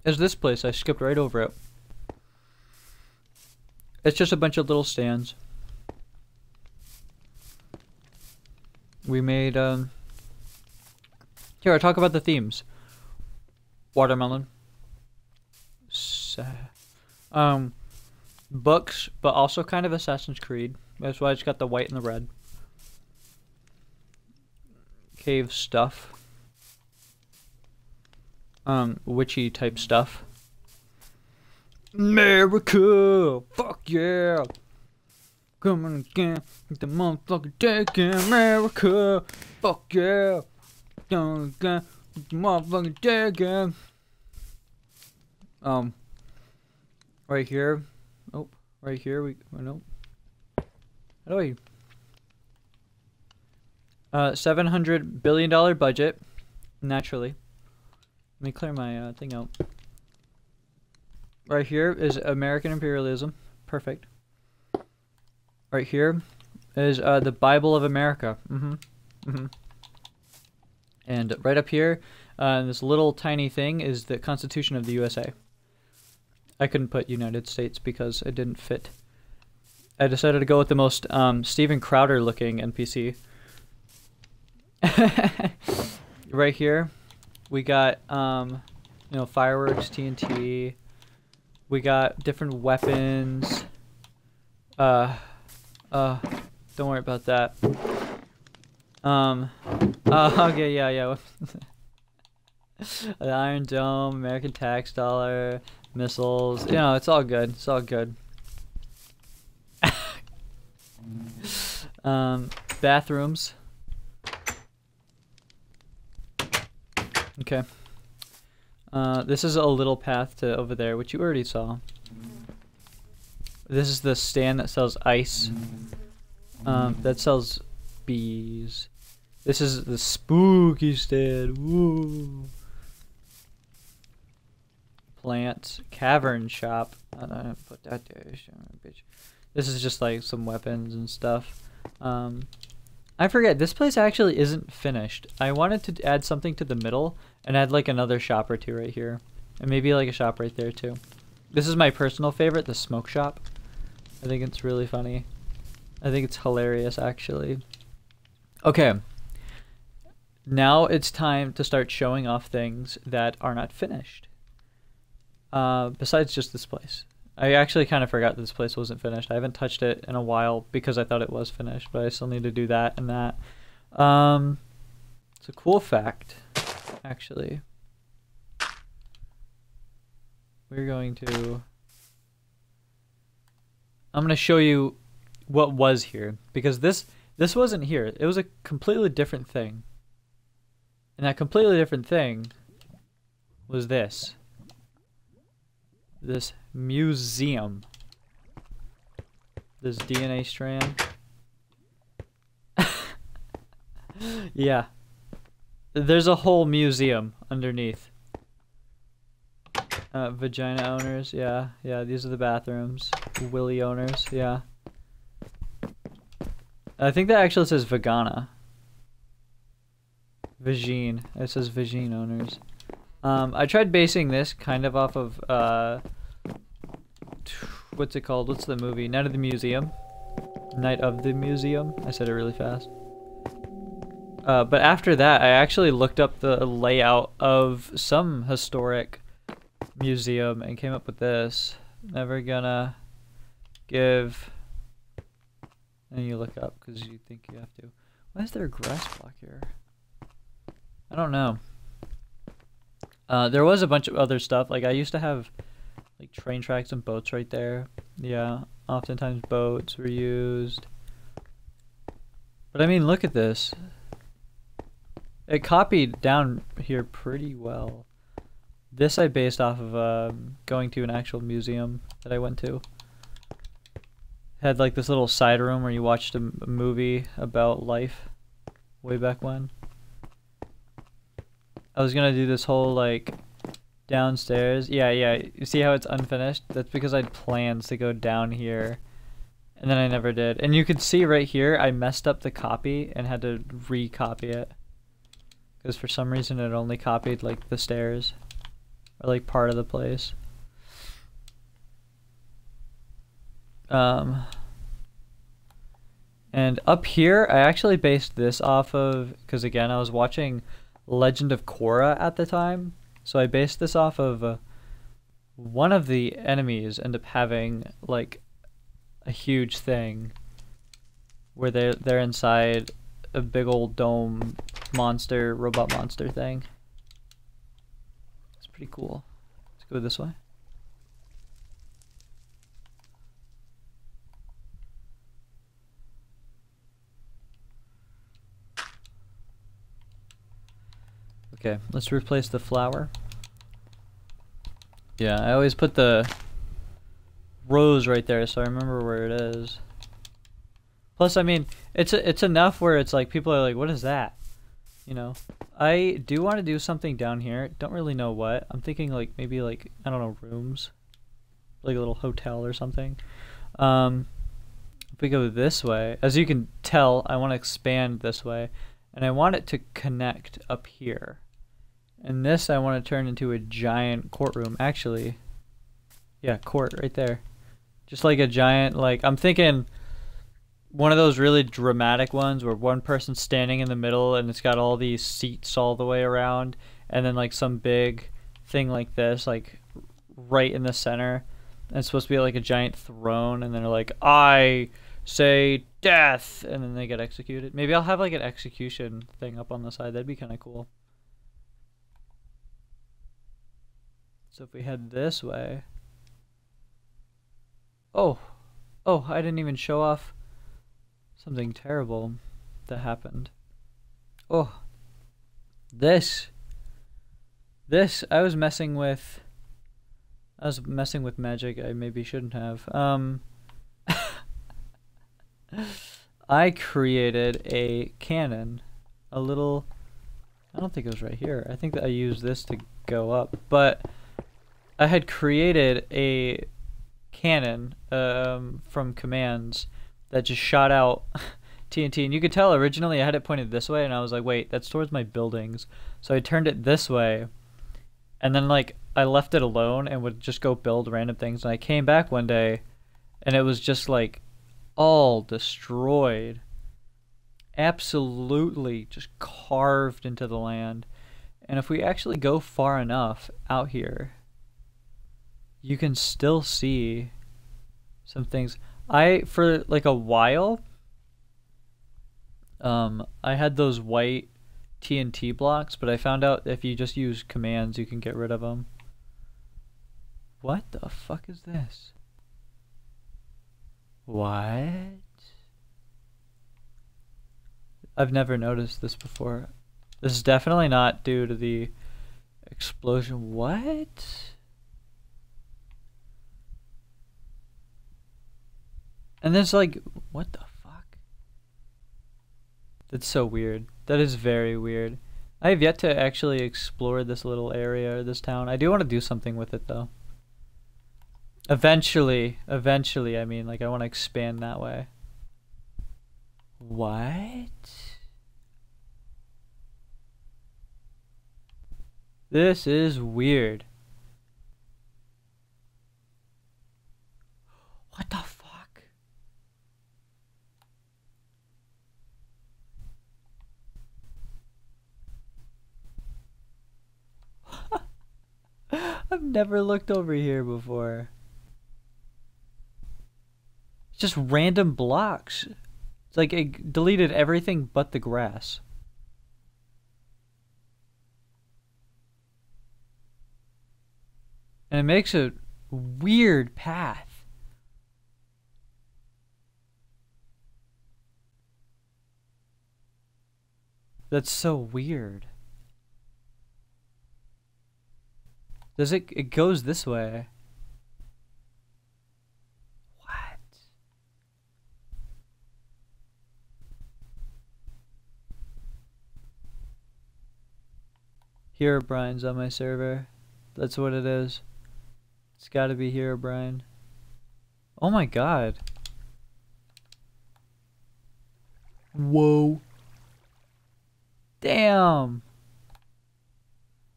Speaker 1: Is this place. I skipped right over it. It's just a bunch of little stands. We made here, I'll talk about the themes. Watermelon. Books, but also kind of Assassin's Creed. That's why it's got the white and the red. Cave stuff. Witchy type stuff. America! Fuck yeah! Coming again with the motherfucking taking America! Fuck yeah! Going again with the motherfucking taking. Right here. Oh, right here. Nope. How do I? $700 billion budget. Naturally. Let me clear my thing out. Right here is American imperialism. Perfect. Right here is the Bible of America. And right up here, this little tiny thing is the Constitution of the USA. I couldn't put United States because it didn't fit. I decided to go with the most Steven Crowder looking NPC. Right here, we got you know, fireworks, TNT. We got different weapons. Don't worry about that. Okay, yeah. The Iron Dome, American tax dollar, missiles. You know, it's all good. It's all good. Bathrooms. Okay. This is a little path to over there, which you already saw. This is the stand that sells ice. That sells bees. This is the spooky stand. Woo. Plants. Cavern shop. I don't put that there, bitch. This is just like some weapons and stuff. I forget, this place actually isn't finished. I wanted to add something to the middle and add like another shop or two right here. And maybe like a shop right there too. This is my personal favorite, the smoke shop. I think it's really funny. I think it's hilarious actually. Okay. Now it's time to start showing off things that are not finished. Besides just this place. I actually kind of forgot that this place wasn't finished. I haven't touched it in a while because I thought it was finished, but I still need to do that and that. It's a cool fact, actually. I'm going to show you what was here, because this wasn't here. It was a completely different thing. And that completely different thing was this museum. This DNA strand. Yeah. There's a whole museum underneath. Vagina owners, yeah. Yeah, these are the bathrooms. Willy owners, yeah. I think that actually says vagina. Vagine. It says vagine owners. I tried basing this kind of off of, what's it called? What's the movie? Night of the Museum. Night of the Museum. I said it really fast. But after that, I actually looked up the layout of some historic museum and came up with this. Never gonna give... And you look up because you think you have to. Why is there a grass block here? I don't know. There was a bunch of other stuff. Like I used to have like train tracks and boats right there. Yeah, oftentimes boats were used. But I mean, look at this. It copied down here pretty well. This I based off of going to an actual museum that I went to. Had like this little side room where you watched a movie about life way back when. I was gonna do this whole like downstairs. Yeah, you see how it's unfinished? That's because I had plans to go down here and then I never did. And you can see right here I messed up the copy and had to recopy it. Because for some reason it only copied like the stairs or like part of the place. And up here I actually based this off of, because again I was watching Legend of Korra at the time, so I based this off of one of the enemies end up having like a huge thing where they're inside a big old dome monster, robot monster thing. It's pretty cool. Let's go this way. Okay, let's replace the flower. Yeah, I always put the rose right there so I remember where it is. Plus, I mean, it's enough where it's like people are like, what is that? You know? I do want to do something down here. Don't really know what. I'm thinking like maybe like, I don't know, rooms. Like a little hotel or something. If we go this way, as you can tell, I want to expand this way. And I want it to connect up here. And this I want to turn into a giant courtroom. Actually, yeah, court right there. Just like a giant, like, I'm thinking one of those really dramatic ones where one person's standing in the middle and it's got all these seats all the way around. And then like some big thing like this, like right in the center. And it's supposed to be like a giant throne. And then they're like, I say death. And then they get executed. Maybe I'll have like an execution thing up on the side. That'd be kind of cool. So if we head this way. Oh, I didn't even show off something terrible that happened. Oh, this I was messing with magic I maybe shouldn't have. I created a cannon, a little, I don't think it was right here. I think that I used this to go up, but I had created a cannon from commands that just shot out TNT, and you could tell originally I had it pointed this way, and I was like, wait, that's towards my buildings. So I turned it this way, and then like I left it alone and would just go build random things, and I came back one day and it was just like all destroyed, absolutely just carved into the land. And if we actually go far enough out here, you can still see some things. For like a while, I had those white TNT blocks, but I found out if you just use commands you can get rid of them. What the fuck is this? What? I've never noticed this before. This is definitely not due to the explosion. What? And there's like, what the fuck? That's so weird. That is very weird. I have yet to actually explore this little area or this town. I do want to do something with it though. Eventually, I mean, like I want to expand that way. What? This is weird. What the fuck? I've never looked over here before. It's just random blocks. It's like it deleted everything but the grass. And it makes a weird path. That's so weird. Does it goes this way. What? Herobrine's on my server. That's what it is. It's gotta be Herobrine. Oh my god. Whoa. Damn.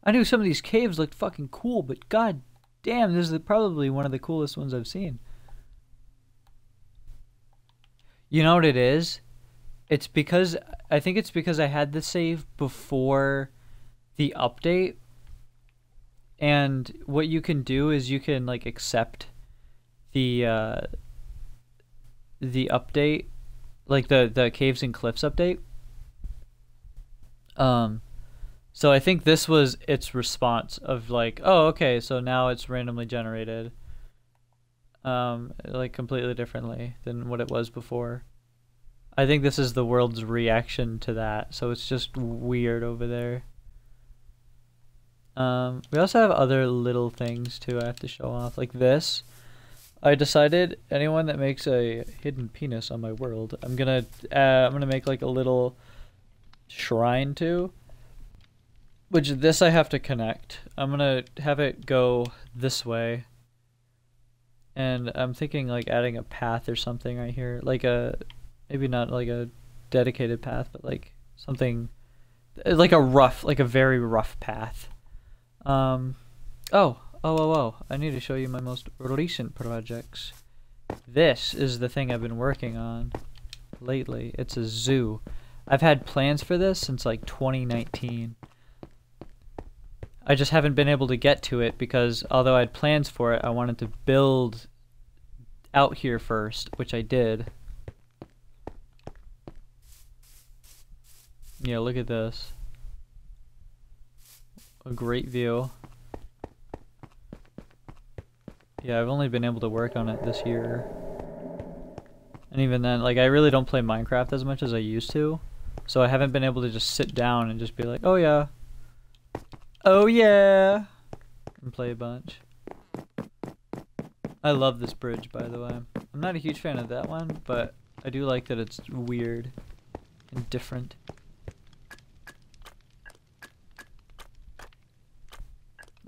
Speaker 1: I knew some of these caves looked fucking cool, but god damn, this is probably one of the coolest ones I've seen. You know what it is? It's because, I think it's because I had the save before the update. And what you can do is you can like accept the update, like the Caves and Cliffs update. So I think this was its response of like, oh, okay, so now it's randomly generated, like completely differently than what it was before. I think this is the world's reaction to that, so it's just weird over there. We also have other little things too I have to show off, like this. I decided anyone that makes a hidden penis on my world, I'm gonna make like a little shrine to. Which this I have to connect. I'm gonna have it go this way. And I'm thinking like adding a path or something right here. Like maybe not like a dedicated path, but like something like a very rough path. Oh, I need to show you my most recent projects. This is the thing I've been working on lately. It's a zoo. I've had plans for this since like 2019. I just haven't been able to get to it because although I had plans for it, I wanted to build out here first, which I did. Yeah, look at this. A great view. Yeah, I've only been able to work on it this year. And even then, like, I really don't play Minecraft as much as I used to. So I haven't been able to just sit down and just be like, oh yeah. Oh yeah! And play a bunch. I love this bridge, by the way. I'm not a huge fan of that one, but I do like that it's weird and different.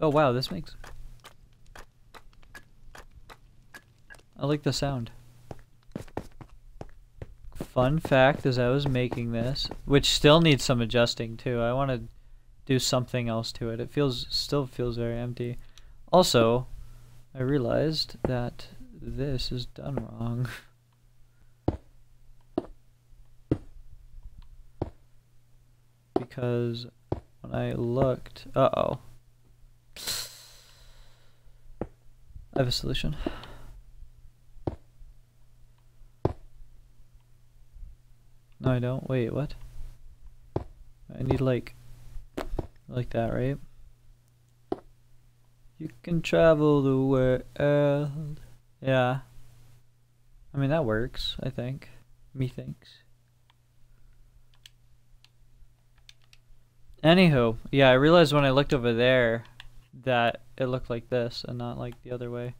Speaker 1: Oh wow, this makes... I like the sound. Fun fact, as I was making this, which still needs some adjusting too, I want to do something else to it. It still feels very empty. Also, I realized that this is done wrong. Because when I looked... Uh-oh. I have a solution. No, I don't. Wait, what? I need like that, right? You can travel the world. Yeah. I mean, that works, I think. Methinks. Anywho, yeah, I realized when I looked over there that it looked like this and not like the other way.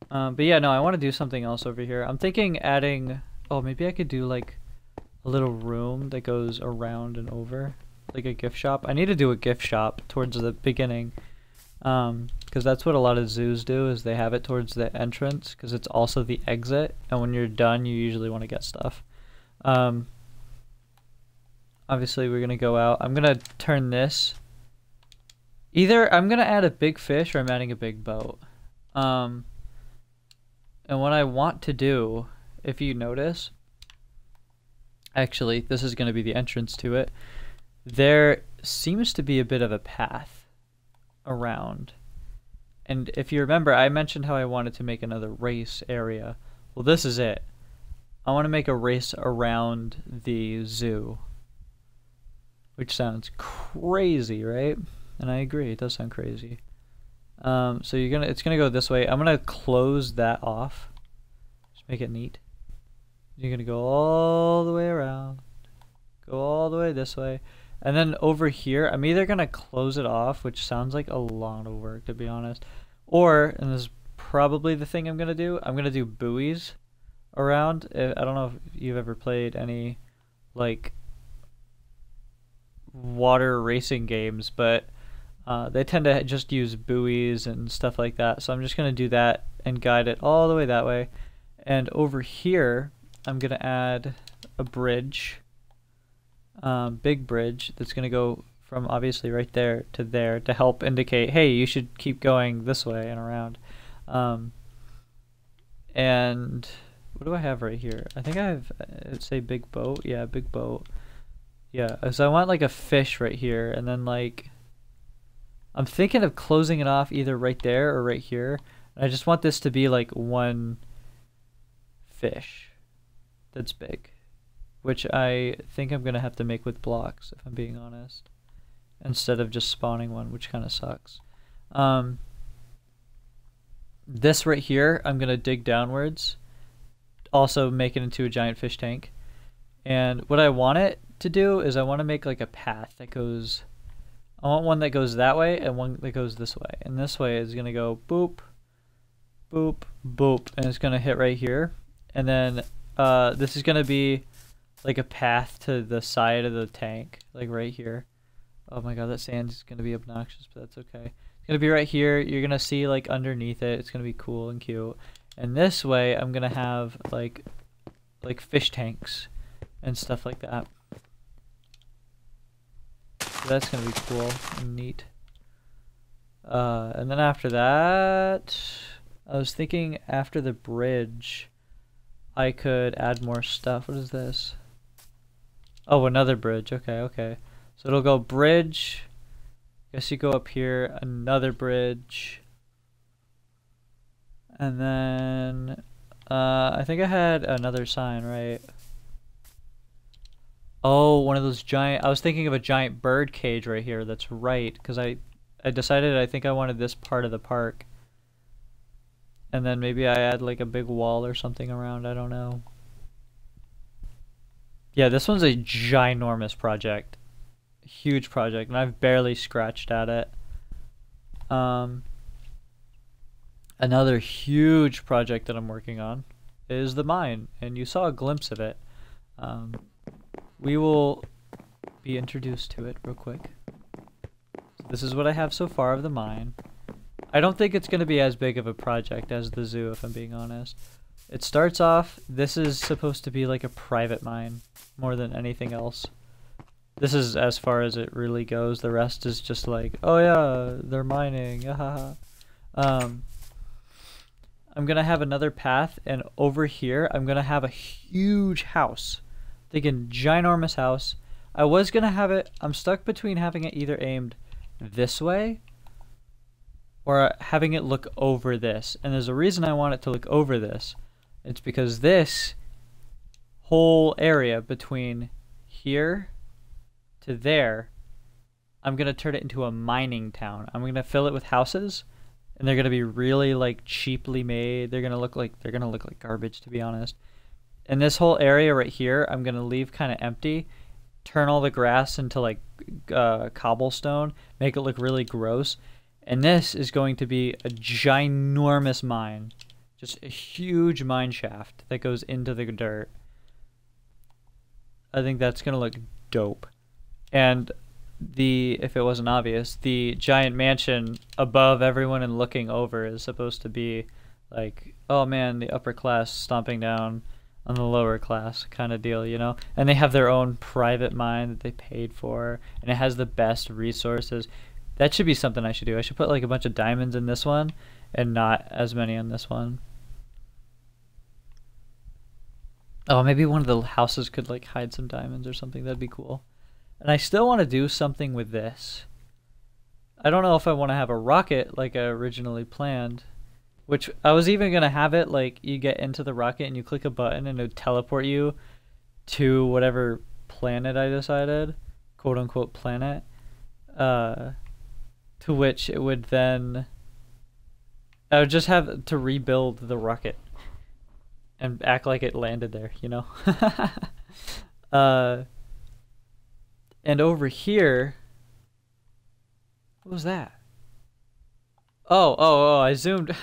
Speaker 1: But yeah, no, I want to do something else over here. I'm thinking adding... Oh, maybe I could do like a little room that goes around and over. Like a gift shop. I need to do a gift shop towards the beginning. Because that's what a lot of zoos do, is they have it towards the entrance, because it's also the exit, and when you're done you usually want to get stuff. Obviously we're gonna go out. I'm gonna turn this, either I'm gonna add a big fish or I'm adding a big boat. And what I want to do, if you notice, actually this is gonna be the entrance to it, there seems to be a bit of a path around. And if you remember, I mentioned how I wanted to make another race area. Well, this is it. I want to make a race around the zoo. Which sounds crazy, right? And I agree, it does sound crazy. So it's gonna go this way. I'm gonna close that off. Just make it neat. You're gonna go all the way around. Go all the way this way. And then over here, I'm either going to close it off, which sounds like a lot of work, to be honest. Or, and this is probably the thing I'm going to do, I'm going to do buoys around. I don't know if you've ever played any, like, water racing games, but they tend to just use buoys and stuff like that. So I'm just going to do that and guide it all the way that way. And over here, I'm going to add a bridge. Big bridge that's going to go from obviously right there to help indicate, hey, you should keep going this way and around. And what do I have right here? I think I have, say big boat. Yeah, big boat. Yeah, so I want like a fish right here, and then like, I'm thinking of closing it off either right there or right here. I just want this to be like one fish that's big. Which I think I'm going to have to make with blocks, if I'm being honest. Instead of just spawning one, which kind of sucks. This right here, I'm going to dig downwards. Also make it into a giant fish tank. And what I want it to do is I want to make like a path that goes... I want one that goes that way and one that goes this way. And this way is going to go boop, boop, boop. And it's going to hit right here. And then this is going to be... like a path to the side of the tank, like right here. Oh my god, that sand is gonna be obnoxious, but that's okay. It's gonna be right here. You're gonna see like underneath it. It's gonna be cool and cute. And this way, I'm gonna have like fish tanks and stuff like that. So that's gonna be cool and neat. And then after that, I was thinking after the bridge, I could add more stuff. What is this? Oh, another bridge. Okay, okay. So it'll go bridge. Guess you go up here, another bridge. And then I think I had another sign, right? Oh, one of those giant... I was thinking of a giant bird cage right here. That's right, because I decided I think I wanted this part of the park
Speaker 3: And then maybe I add like a big wall or something around, I don't know. Yeah, this one's a ginormous project. Huge project, and I've barely scratched at it. Another huge project that I'm working on is the mine, and you saw a glimpse of it. We will be introduced to it real quick. So this is what I have so far of the mine. I don't think it's going to be as big of a project as the zoo, if I'm being honest. It starts off, this is supposed to be like a private mine more than anything else. This is as far as it really goes. The rest is just like, oh yeah, they're mining. I'm gonna have another path, and over here I'm gonna have a huge house. Thinking ginormous house. I was gonna have it, I'm stuck between having it either aimed this way or having it look over this. And there's a reason I want it to look over this. It's because this whole area between here to there, I'm gonna turn it into a mining town. I'm gonna fill it with houses, and they're gonna be really like cheaply made. They're gonna look like garbage, to be honest. And this whole area right here, I'm gonna leave kind of empty, turn all the grass into like cobblestone, make it look really gross. And this is going to be a ginormous mine, just a huge mine shaft that goes into the dirt. I think that's gonna look dope. And if it wasn't obvious, the giant mansion above everyone and looking over is supposed to be like, oh man, the upper class stomping down on the lower class kind of deal, you know? And they have their own private mine that they paid for, and it has the best resources. That should be something I should do. I should put like a bunch of diamonds in this one and not as many on this one. Oh, maybe one of the houses could like hide some diamonds or something. That'd be cool. And I still want to do something with this. I don't know if I want to have a rocket like I originally planned, which I was even going to have it like you get into the rocket and you click a button and it would teleport you to whatever planet I decided, quote unquote planet, to which it would then, I would just have to rebuild the rocket and act like it landed there, you know? And over here, what was that? Oh, I zoomed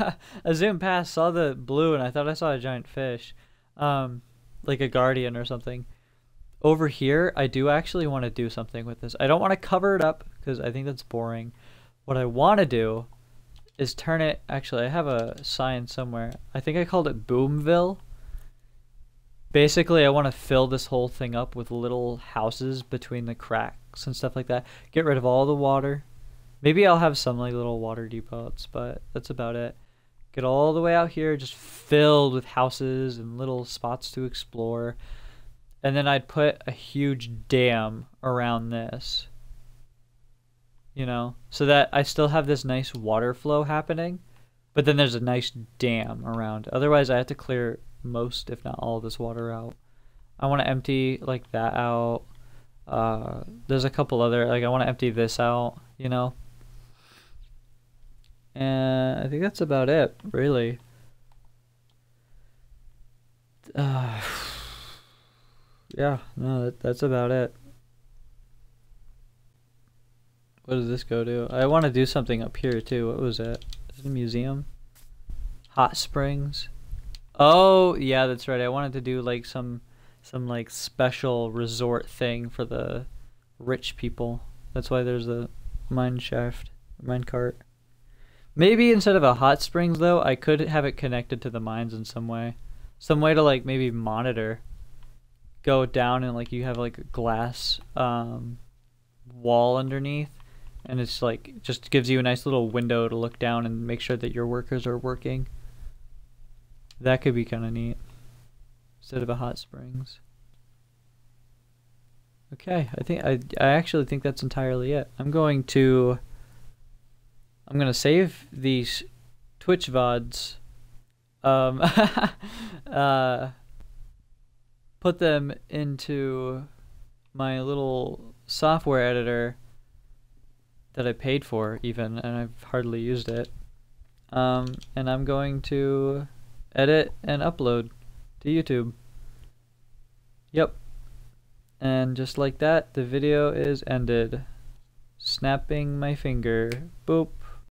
Speaker 3: past, saw the blue, and I thought I saw a giant fish. Like a guardian or something. Over here, I do actually want to do something with this. I don't want to cover it up, because I think that's boring. What I want to do is turn it, actually, I have a sign somewhere. I think I called it Boomville. Basically, I want to fill this whole thing up with little houses between the cracks and stuff like that. Get rid of all the water. Maybe I'll have some like little water depots, but that's about it. Get all the way out here, just filled with houses and little spots to explore. And then I'd put a huge dam around this. You know, so that I still have this nice water flow happening, but then there's a nice dam around. Otherwise, I have to clear most, if not all, of this water out. I want to empty like that out. There's a couple other, like I want to empty this out, you know. And I think that's about it, really. Yeah, no, that's about it. What does this go to? I want to do something up here too. What was it? Is it a museum? Hot springs. Oh, yeah, that's right. I wanted to do like some like special resort thing for the rich people. That's why there's a mine shaft, mine cart. Maybe instead of a hot springs though, I could have it connected to the mines in some way. Some way to like maybe monitor. Go down and like you have like a glass wall underneath, and it's like just gives you a nice little window to look down and make sure that your workers are working. That could be kind of neat instead of a hot springs. Okay, I actually think that's entirely it. I'm gonna save these Twitch VODs, put them into my little software editor that I paid for even, and I've hardly used it. And I'm going to edit and upload to YouTube. Yep. And just like that, the video is ended. Snapping my finger. Boop.